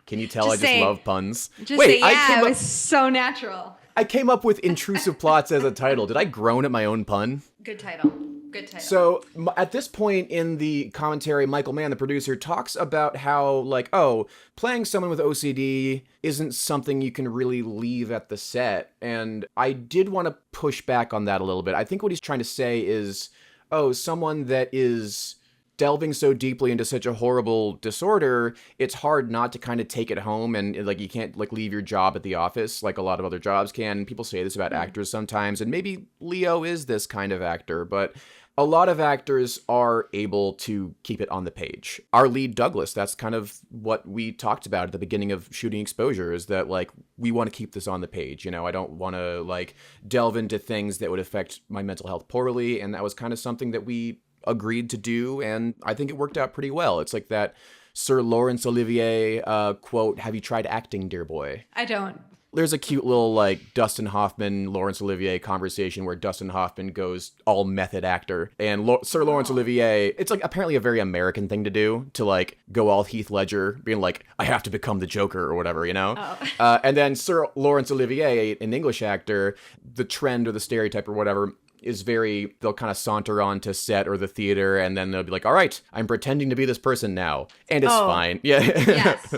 Speaker 2: Can you tell I just love puns?
Speaker 1: It was so natural.
Speaker 2: I came up with Intrusive Plots as a title. Did I groan at my own pun?
Speaker 1: Good title.
Speaker 2: So at this point in the commentary, Michael Mann, the producer, talks about how, playing someone with OCD isn't something you can really leave at the set. And I did want to push back on that a little bit. I think what he's trying to say is, someone that is delving so deeply into such a horrible disorder, it's hard not to kind of take it home, and like you can't like leave your job at the office like a lot of other jobs can. People say this about actors sometimes, and maybe Leo is this kind of actor, but a lot of actors are able to keep it on the page. Our lead, Douglas, that's kind of what we talked about at the beginning of shooting Exposure, is that like we want to keep this on the page. You know, I don't want to like delve into things that would affect my mental health poorly, and that was kind of something that we agreed to do, and I think it worked out pretty well. It's like that Sir Laurence Olivier quote, "Have you tried acting, dear boy?"
Speaker 1: I don't.
Speaker 2: There's a cute little like Dustin Hoffman, Laurence Olivier conversation where Dustin Hoffman goes all method actor, and Sir Laurence Olivier, it's like apparently a very American thing to do, to like go all Heath Ledger, being like, I have to become the Joker or whatever, you know? And then Sir Laurence Olivier, an English actor, the trend or the stereotype or whatever is very, they'll kind of saunter onto set or the theater, and then they'll be like, all right, I'm pretending to be this person now. And it's fine. Yeah.
Speaker 1: Yes.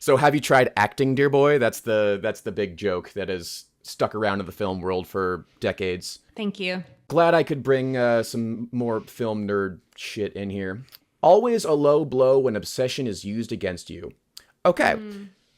Speaker 2: So have you tried acting, dear boy? That's the big joke that has stuck around in the film world for decades.
Speaker 1: Thank you.
Speaker 2: Glad I could bring some more film nerd shit in here. Always a low blow when obsession is used against you. Okay.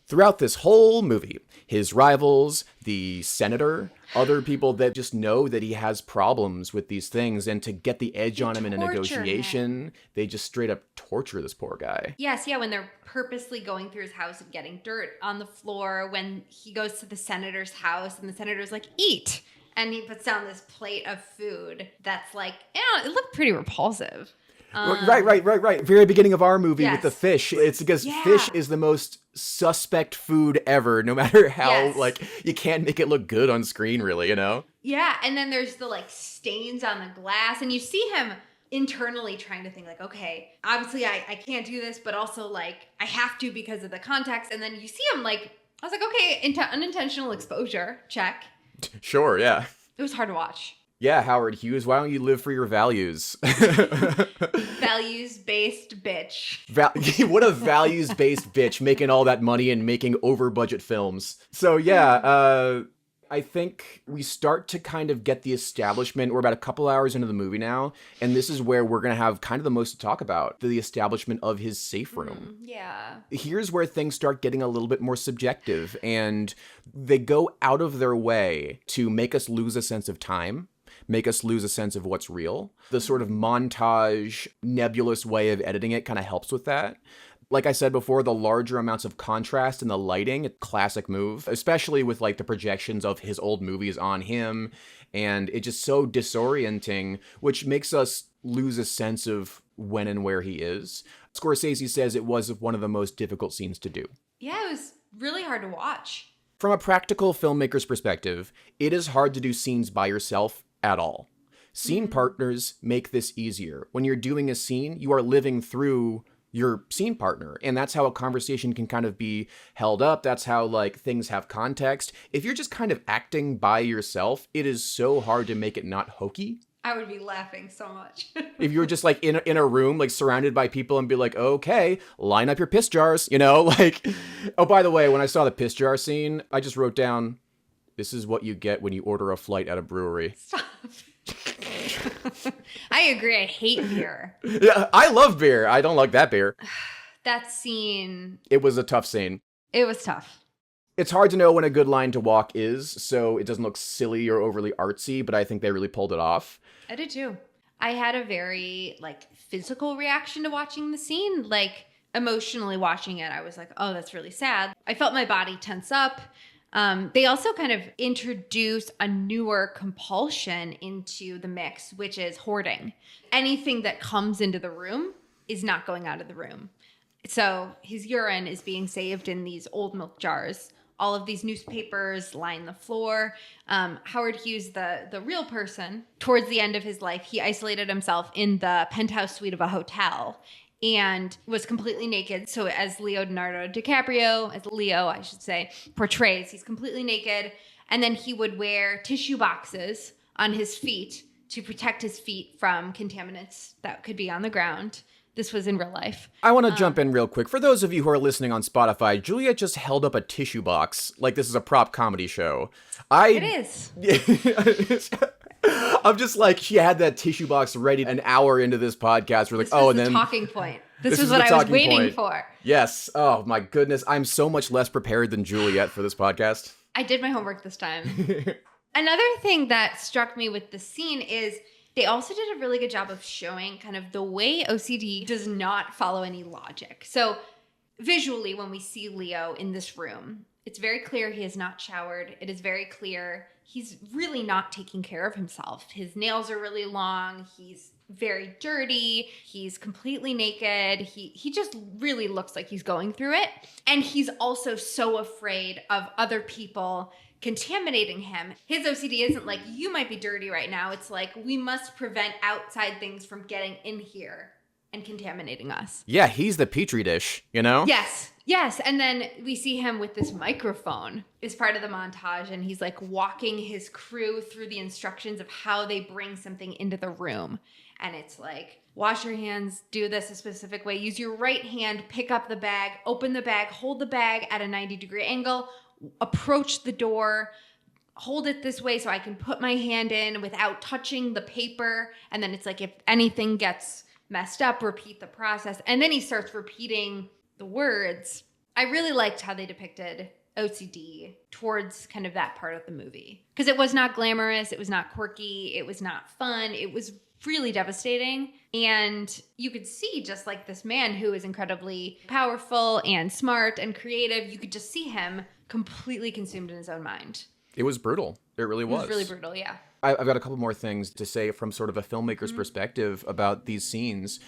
Speaker 2: Throughout this whole movie, his rivals, the senator, other people that just know that he has problems with these things, and to get the edge on him in a negotiation, they just straight up torture this poor guy.
Speaker 1: Yes, yeah, when they're purposely going through his house and getting dirt on the floor, when he goes to the senator's house and the senator's like, eat! And he puts down this plate of food that's like, it looked pretty repulsive.
Speaker 2: Right. Very beginning of our movie with the fish. It's because fish is the most suspect food ever, no matter how, like, you can't make it look good on screen, really, you know?
Speaker 1: Yeah, and then there's the, like, stains on the glass, and you see him internally trying to think, like, okay, obviously I can't do this, but also, like, I have to because of the context, and then you see him, like, I was like, okay, unintentional exposure, check.
Speaker 2: Sure, yeah.
Speaker 1: It was hard to watch.
Speaker 2: Yeah, Howard Hughes, why don't you live for your values?
Speaker 1: Values-based bitch.
Speaker 2: What a values-based bitch, making all that money and making over-budget films. So yeah, I think we start to kind of get the establishment. We're about a couple hours into the movie now, and this is where we're going to have kind of the most to talk about, the establishment of his safe room.
Speaker 1: Yeah.
Speaker 2: Here's where things start getting a little bit more subjective, and they go out of their way to make us lose a sense of time, make us lose a sense of what's real. The sort of montage, nebulous way of editing it kind of helps with that. Like I said before, the larger amounts of contrast in the lighting, a classic move, especially with like the projections of his old movies on him. And it's just so disorienting, which makes us lose a sense of when and where he is. Scorsese says it was one of the most difficult scenes to do.
Speaker 1: Yeah, it was really hard to watch.
Speaker 2: From a practical filmmaker's perspective, it is hard to do scenes by yourself at all. Scene partners make this easier. When you're doing a scene, you are living through your scene partner, and that's how a conversation can kind of be held up. That's how like things have context. If you're just kind of acting by yourself, it is so hard to make it not hokey.
Speaker 1: I would be laughing so much.
Speaker 2: If you were just like in a room, like surrounded by people, and be like, okay, line up your piss jars, you know, like, oh, by the way, when I saw the piss jar scene, I just wrote down, this is what you get when you order a flight at a brewery.
Speaker 1: Stop. I agree. I hate beer.
Speaker 2: Yeah, I love beer. I don't like that beer.
Speaker 1: That scene.
Speaker 2: It was a tough scene.
Speaker 1: It was tough.
Speaker 2: It's hard to know when a good line to walk is, so it doesn't look silly or overly artsy, but I think they really pulled it off.
Speaker 1: I did too. I had a very like physical reaction to watching the scene. Like emotionally watching it, I was like, oh, that's really sad. I felt my body tense up. They also kind of introduce a newer compulsion into the mix, which is hoarding. Anything that comes into the room is not going out of the room. So his urine is being saved in these old milk jars. All of these newspapers line the floor. Howard Hughes, the real person, towards the end of his life, he isolated himself in the penthouse suite of a hotel and was completely naked. So as Leonardo DiCaprio, as Leo, I should say, portrays, he's completely naked. And then he would wear tissue boxes on his feet to protect his feet from contaminants that could be on the ground. This was in real life.
Speaker 2: I want to jump in real quick. For those of you who are listening on Spotify, Juliet just held up a tissue box like this is a prop comedy show.
Speaker 1: It is.
Speaker 2: I'm just like, she had that tissue box ready an hour into this podcast. We're like,
Speaker 1: This was
Speaker 2: and
Speaker 1: the
Speaker 2: then
Speaker 1: talking point. This
Speaker 2: this
Speaker 1: was
Speaker 2: is
Speaker 1: what
Speaker 2: the
Speaker 1: I was
Speaker 2: talking
Speaker 1: waiting
Speaker 2: point.
Speaker 1: for.
Speaker 2: Yes. Oh my goodness. I'm so much less prepared than Juliet for this podcast.
Speaker 1: I did my homework this time. Another thing that struck me with the scene is they also did a really good job of showing kind of the way OCD does not follow any logic. So visually, when we see Leo in this room, it's very clear he has not showered. It is very clear he's really not taking care of himself. His nails are really long. He's very dirty. He's completely naked. He just really looks like he's going through it. And he's also so afraid of other people contaminating him. His OCD isn't like, you might be dirty right now. It's like, we must prevent outside things from getting in here and contaminating us.
Speaker 2: Yeah, he's the petri dish, you know?
Speaker 1: Yes. And then we see him with this microphone as part of the montage, and he's like walking his crew through the instructions of how they bring something into the room. And it's like, wash your hands, do this a specific way, use your right hand, pick up the bag, open the bag, hold the bag at a 90-degree angle, approach the door, hold it this way so I can put my hand in without touching the paper. And then it's like, if anything gets messed up, repeat the process. And then he starts repeating the words. I really liked how they depicted OCD towards kind of that part of the movie. Because it was not glamorous, it was not quirky, it was not fun, it was really devastating. And you could see just like this man who is incredibly powerful and smart and creative, you could just see him completely consumed in his own mind.
Speaker 2: It was brutal. It really was.
Speaker 1: It was really brutal, yeah.
Speaker 2: I've got a couple more things to say from sort of a filmmaker's perspective about these scenes.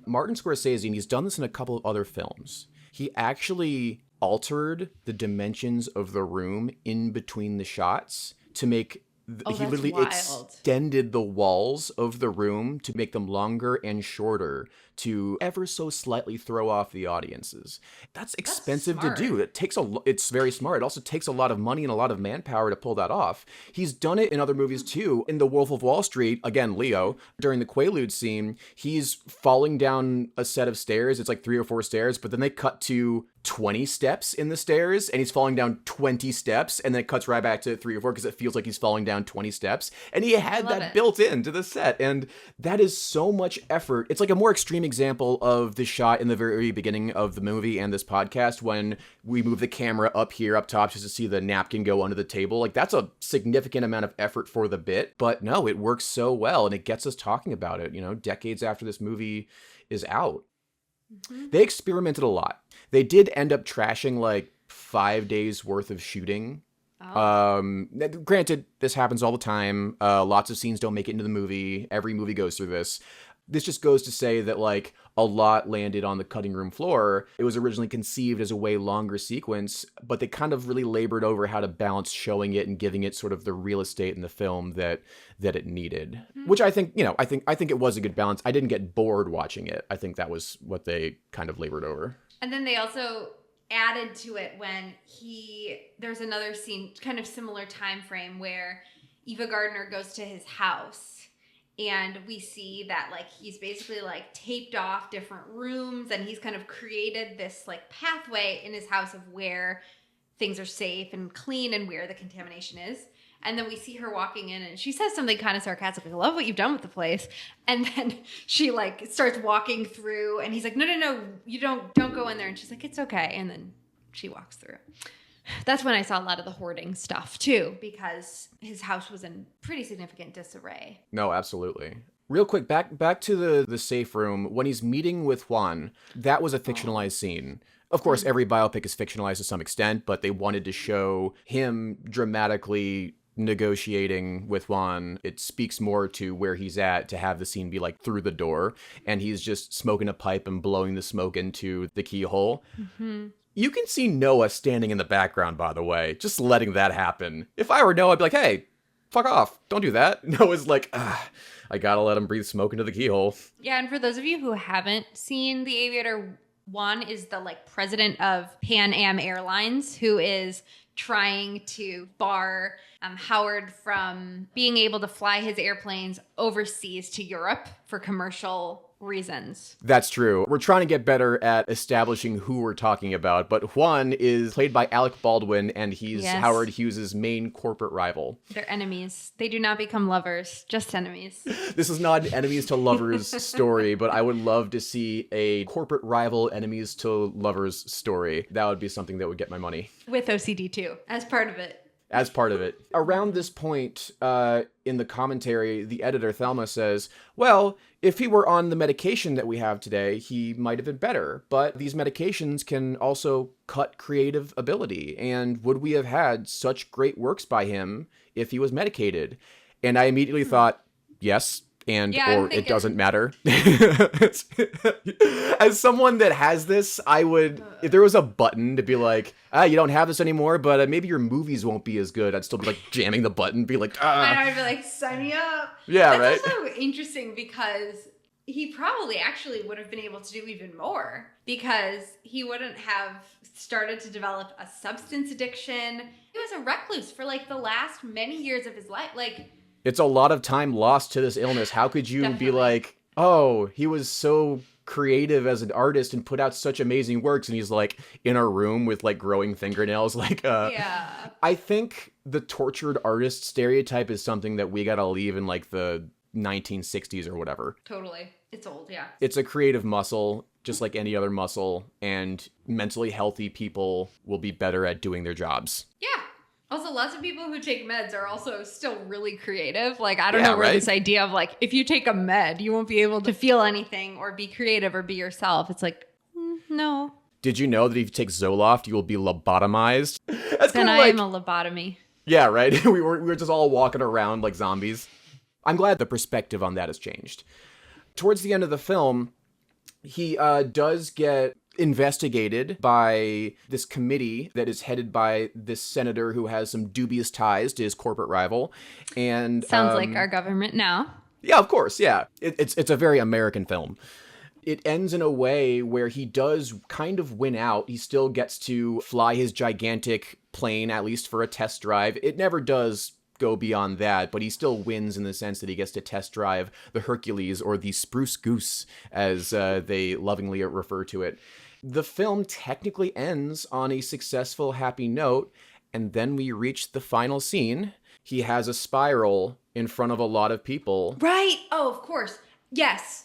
Speaker 2: Martin Scorsese, and he's done this in a couple of other films, he actually altered the dimensions of the room in between the shots to make he literally
Speaker 1: wild.
Speaker 2: extended the walls of the room to make them longer and shorter to ever so slightly throw off the audiences. That's expensive to do. It's very smart. It also takes a lot of money and a lot of manpower to pull that off. He's done it in other movies too. In The Wolf of Wall Street, again, Leo, during the Quaalude scene, he's falling down a set of stairs. It's like 3 or 4 stairs, but then they cut to 20 steps in the stairs and he's falling down 20 steps, and then it cuts right back to 3 or 4 because it feels like he's falling down 20 steps. And he had that built into the set, and that is so much effort. It's like a more extreme example of the shot in the very beginning of the movie and this podcast when we move the camera up here up top just to see the napkin go under the table. Like, that's a significant amount of effort for the bit, but no, it works so well and it gets us talking about it, decades after this movie is out. They experimented a lot. They did end up trashing like 5 days worth of shooting. Granted, this happens all the time. Lots of scenes don't make it into the movie. Every movie goes through this. This just goes to say that like a lot landed on the cutting room floor. It was originally conceived as a way longer sequence, but they kind of really labored over how to balance showing it and giving it sort of the real estate in the film that it needed. Which I think, I think it was a good balance. I didn't get bored watching it. I think that was what they kind of labored over.
Speaker 1: And then they also added to it when there's another scene, kind of similar time frame, where Eva Gardner goes to his house. And we see that like he's basically like taped off different rooms, and he's kind of created this like pathway in his house of where things are safe and clean and where the contamination is. And then we see her walking in and she says something kind of sarcastic, like, I love what you've done with the place. And then she like starts walking through and he's like, no, you don't go in there. And she's like, it's okay. And then she walks through. That's when I saw a lot of the hoarding stuff too, because his house was in pretty significant disarray.
Speaker 2: No, absolutely. Real quick, back to the safe room. When he's meeting with Juan, that was a fictionalized scene. Of course, every biopic is fictionalized to some extent, but they wanted to show him dramatically negotiating with Juan. It speaks more to where he's at to have the scene be like through the door, and he's just smoking a pipe and blowing the smoke into the keyhole. Mm-hmm. You can see Noah standing in the background, by the way, just letting that happen. If I were Noah, I'd be like, hey, fuck off. Don't do that. Noah's like, I gotta let him breathe smoke into the keyhole.
Speaker 1: Yeah, and for those of you who haven't seen The Aviator, Juan is the like president of Pan Am Airlines, who is trying to bar Howard from being able to fly his airplanes overseas to Europe for commercial reasons.
Speaker 2: That's true. We're trying to get better at establishing who we're talking about, but Juan is played by Alec Baldwin, and he's Howard Hughes' main corporate rival.
Speaker 1: They're enemies. They do not become lovers, just enemies.
Speaker 2: This is not an enemies to lovers story, but I would love to see a corporate rival enemies to lovers story. That would be something that would get my money.
Speaker 1: With OCD too, as part of it.
Speaker 2: As part of it. Around this point in the commentary, the editor, Thelma, says, well, if he were on the medication that we have today, he might have been better. But these medications can also cut creative ability. And would we have had such great works by him if he was medicated? And I immediately thought, yes. Or it doesn't matter. As someone that has this, I would, if there was a button to be like, you don't have this anymore, but maybe your movies won't be as good, I'd still be like jamming the button, be like,
Speaker 1: And I'd be like, sign me up.
Speaker 2: Yeah,
Speaker 1: That's
Speaker 2: right?
Speaker 1: also interesting because he probably actually would have been able to do even more because he wouldn't have started to develop a substance addiction. He was a recluse for like the last many years of his life. Like,
Speaker 2: it's a lot of time lost to this illness. How could you be like, oh, he was so creative as an artist and put out such amazing works, and he's like in a room with like growing fingernails? Like, I think the tortured artist stereotype is something that we gotta leave in like the 1960s or whatever.
Speaker 1: Totally. It's old, yeah.
Speaker 2: It's a creative muscle, just like any other muscle, and mentally healthy people will be better at doing their jobs.
Speaker 1: Yeah. Also, lots of people who take meds are also still really creative. Like, I don't know where this idea of like, if you take a med, you won't be able to feel anything or be creative or be yourself. It's like, no.
Speaker 2: Did you know that if you take Zoloft, you will be lobotomized?
Speaker 1: Then I am a lobotomy.
Speaker 2: Yeah, right? we were just all walking around like zombies. I'm glad the perspective on that has changed. Towards the end of the film, he does get investigated by this committee that is headed by this senator who has some dubious ties to his corporate rival. And
Speaker 1: sounds like our government now.
Speaker 2: Yeah, of course. Yeah. It's a very American film. It ends in a way where he does kind of win out. He still gets to fly his gigantic plane, at least for a test drive. It never does go beyond that, but he still wins in the sense that he gets to test drive the Hercules, or the Spruce Goose, as they lovingly refer to it. The film technically ends on a successful, happy note, and then we reach the final scene. He has a spiral in front of a lot of people.
Speaker 1: Right. Oh, of course. Yes.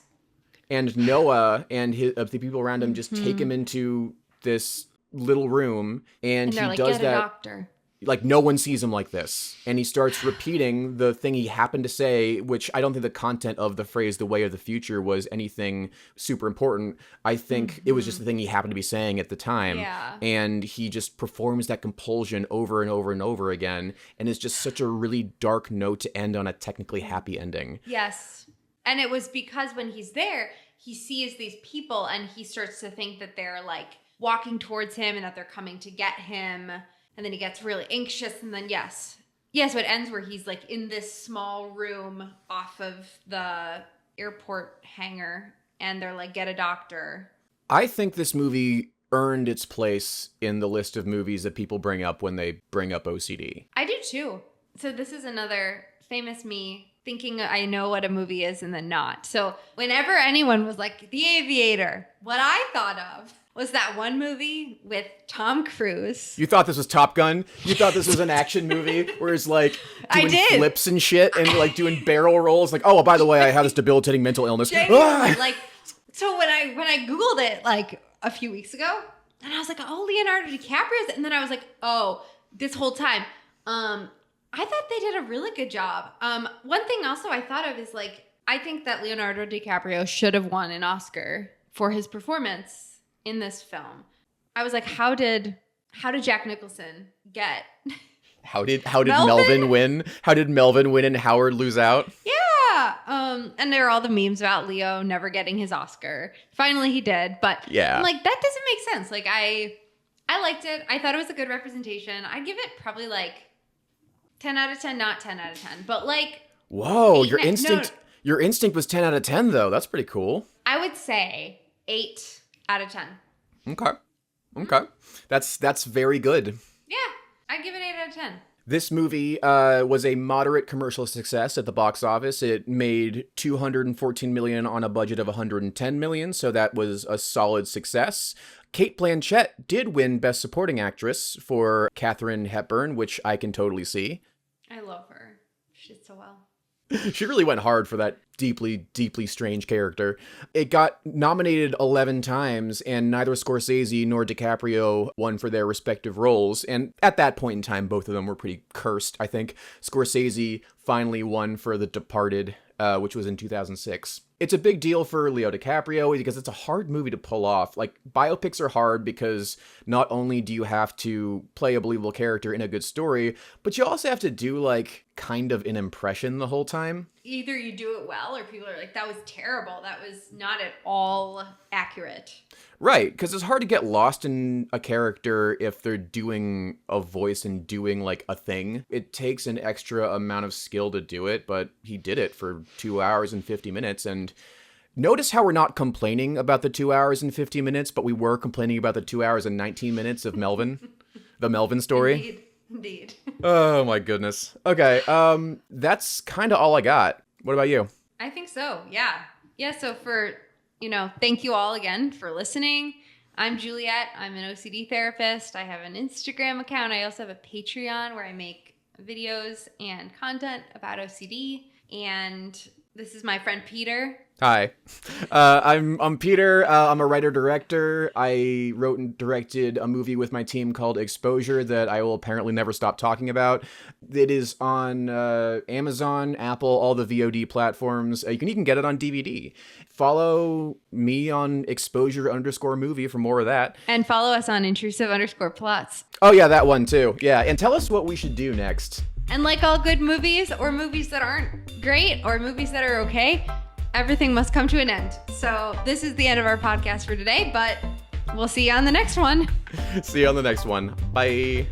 Speaker 2: And Noah and the people around him just take him into this little room, and he
Speaker 1: like,
Speaker 2: does
Speaker 1: get a doctor.
Speaker 2: Like, no one sees him like this. And he starts repeating the thing he happened to say, which I don't think the content of the phrase, the way of the future, was anything super important. I think it was just the thing he happened to be saying at the time.
Speaker 1: Yeah.
Speaker 2: And he just performs that compulsion over and over and over again. And it's just such a really dark note to end on a technically happy ending.
Speaker 1: Yes. And it was because when he's there, he sees these people and he starts to think that they're like walking towards him and that they're coming to get him. And then he gets really anxious, and then yes, so it ends where he's like in this small room off of the airport hangar, and they're like, get a doctor.
Speaker 2: I think this movie earned its place in the list of movies that people bring up when they bring up OCD.
Speaker 1: I do too. So this is another famous me thinking I know what a movie is and then not. So whenever anyone was like, The Aviator, what I thought of was that one movie with Tom Cruise.
Speaker 2: You thought this was Top Gun? You thought this was an action movie where he's like doing flips and shit and like doing barrel rolls? Like, oh, by the way, I have this debilitating mental illness.
Speaker 1: Like, so when I Googled it like a few weeks ago, and I was like, oh, Leonardo DiCaprio's, and then I was like, oh, this whole time, I thought they did a really good job. One thing also I thought of is like, I think that Leonardo DiCaprio should have won an Oscar for his performance in this film. I was like, how did Jack Nicholson get?
Speaker 2: How did Melvin win? How did Melvin win and Howard lose out?
Speaker 1: Yeah. And there are all the memes about Leo never getting his Oscar. Finally he did, but
Speaker 2: yeah.
Speaker 1: I'm like, that doesn't make sense. Like I liked it. I thought it was a good representation. I'd give it probably like 10 out of 10, not 10 out of 10, but like,
Speaker 2: whoa, your instinct was 10 out of 10 though. That's pretty cool.
Speaker 1: I would say 8 out of 10.
Speaker 2: Okay. That's very good.
Speaker 1: Yeah, I'd give it 8 out of 10.
Speaker 2: This movie was a moderate commercial success at the box office. It made $214 million on a budget of $110 million, so that was a solid success. Cate Blanchett did win Best Supporting Actress for Katharine Hepburn, which I can totally see.
Speaker 1: I love her. She did so well.
Speaker 2: She really went hard for that deeply, deeply strange character. It got nominated 11 times, and neither Scorsese nor DiCaprio won for their respective roles. And at that point in time, both of them were pretty cursed, I think. Scorsese finally won for The Departed, which was in 2006. It's a big deal for Leo DiCaprio because it's a hard movie to pull off. Like, biopics are hard because not only do you have to play a believable character in a good story, but you also have to do, like, kind of an impression the whole time.
Speaker 1: Either you do it well or people are like, that was terrible. That was not at all accurate.
Speaker 2: Right, because it's hard to get lost in a character if they're doing a voice and doing, like, a thing. It takes an extra amount of skill to do it, but he did it for 2 hours and 50 minutes, and notice how we're not complaining about the 2 hours and 50 minutes, but we were complaining about the 2 hours and 19 minutes of Melvin, the Melvin story.
Speaker 1: Indeed.
Speaker 2: Oh my goodness. Okay, that's kind of all I got. What about you?
Speaker 1: I think so, yeah. Yeah, so thank you all again for listening. I'm Juliet. I'm an OCD therapist. I have an Instagram account. I also have a Patreon where I make videos and content about OCD. And this is my friend Peter.
Speaker 2: Hi, I'm Peter. I'm a writer-director. I wrote and directed a movie with my team called Exposure that I will apparently never stop talking about. It is on Amazon, Apple, all the VOD platforms. You can even get it on DVD. Follow me on Exposure_movie for more of that.
Speaker 1: And follow us on Intrusive_plots.
Speaker 2: Oh yeah, that one too. Yeah, and tell us what we should do next.
Speaker 1: And like all good movies, or movies that aren't great, or movies that are okay, everything must come to an end. So this is the end of our podcast for today, but we'll see you on the next one.
Speaker 2: See you on the next one. Bye.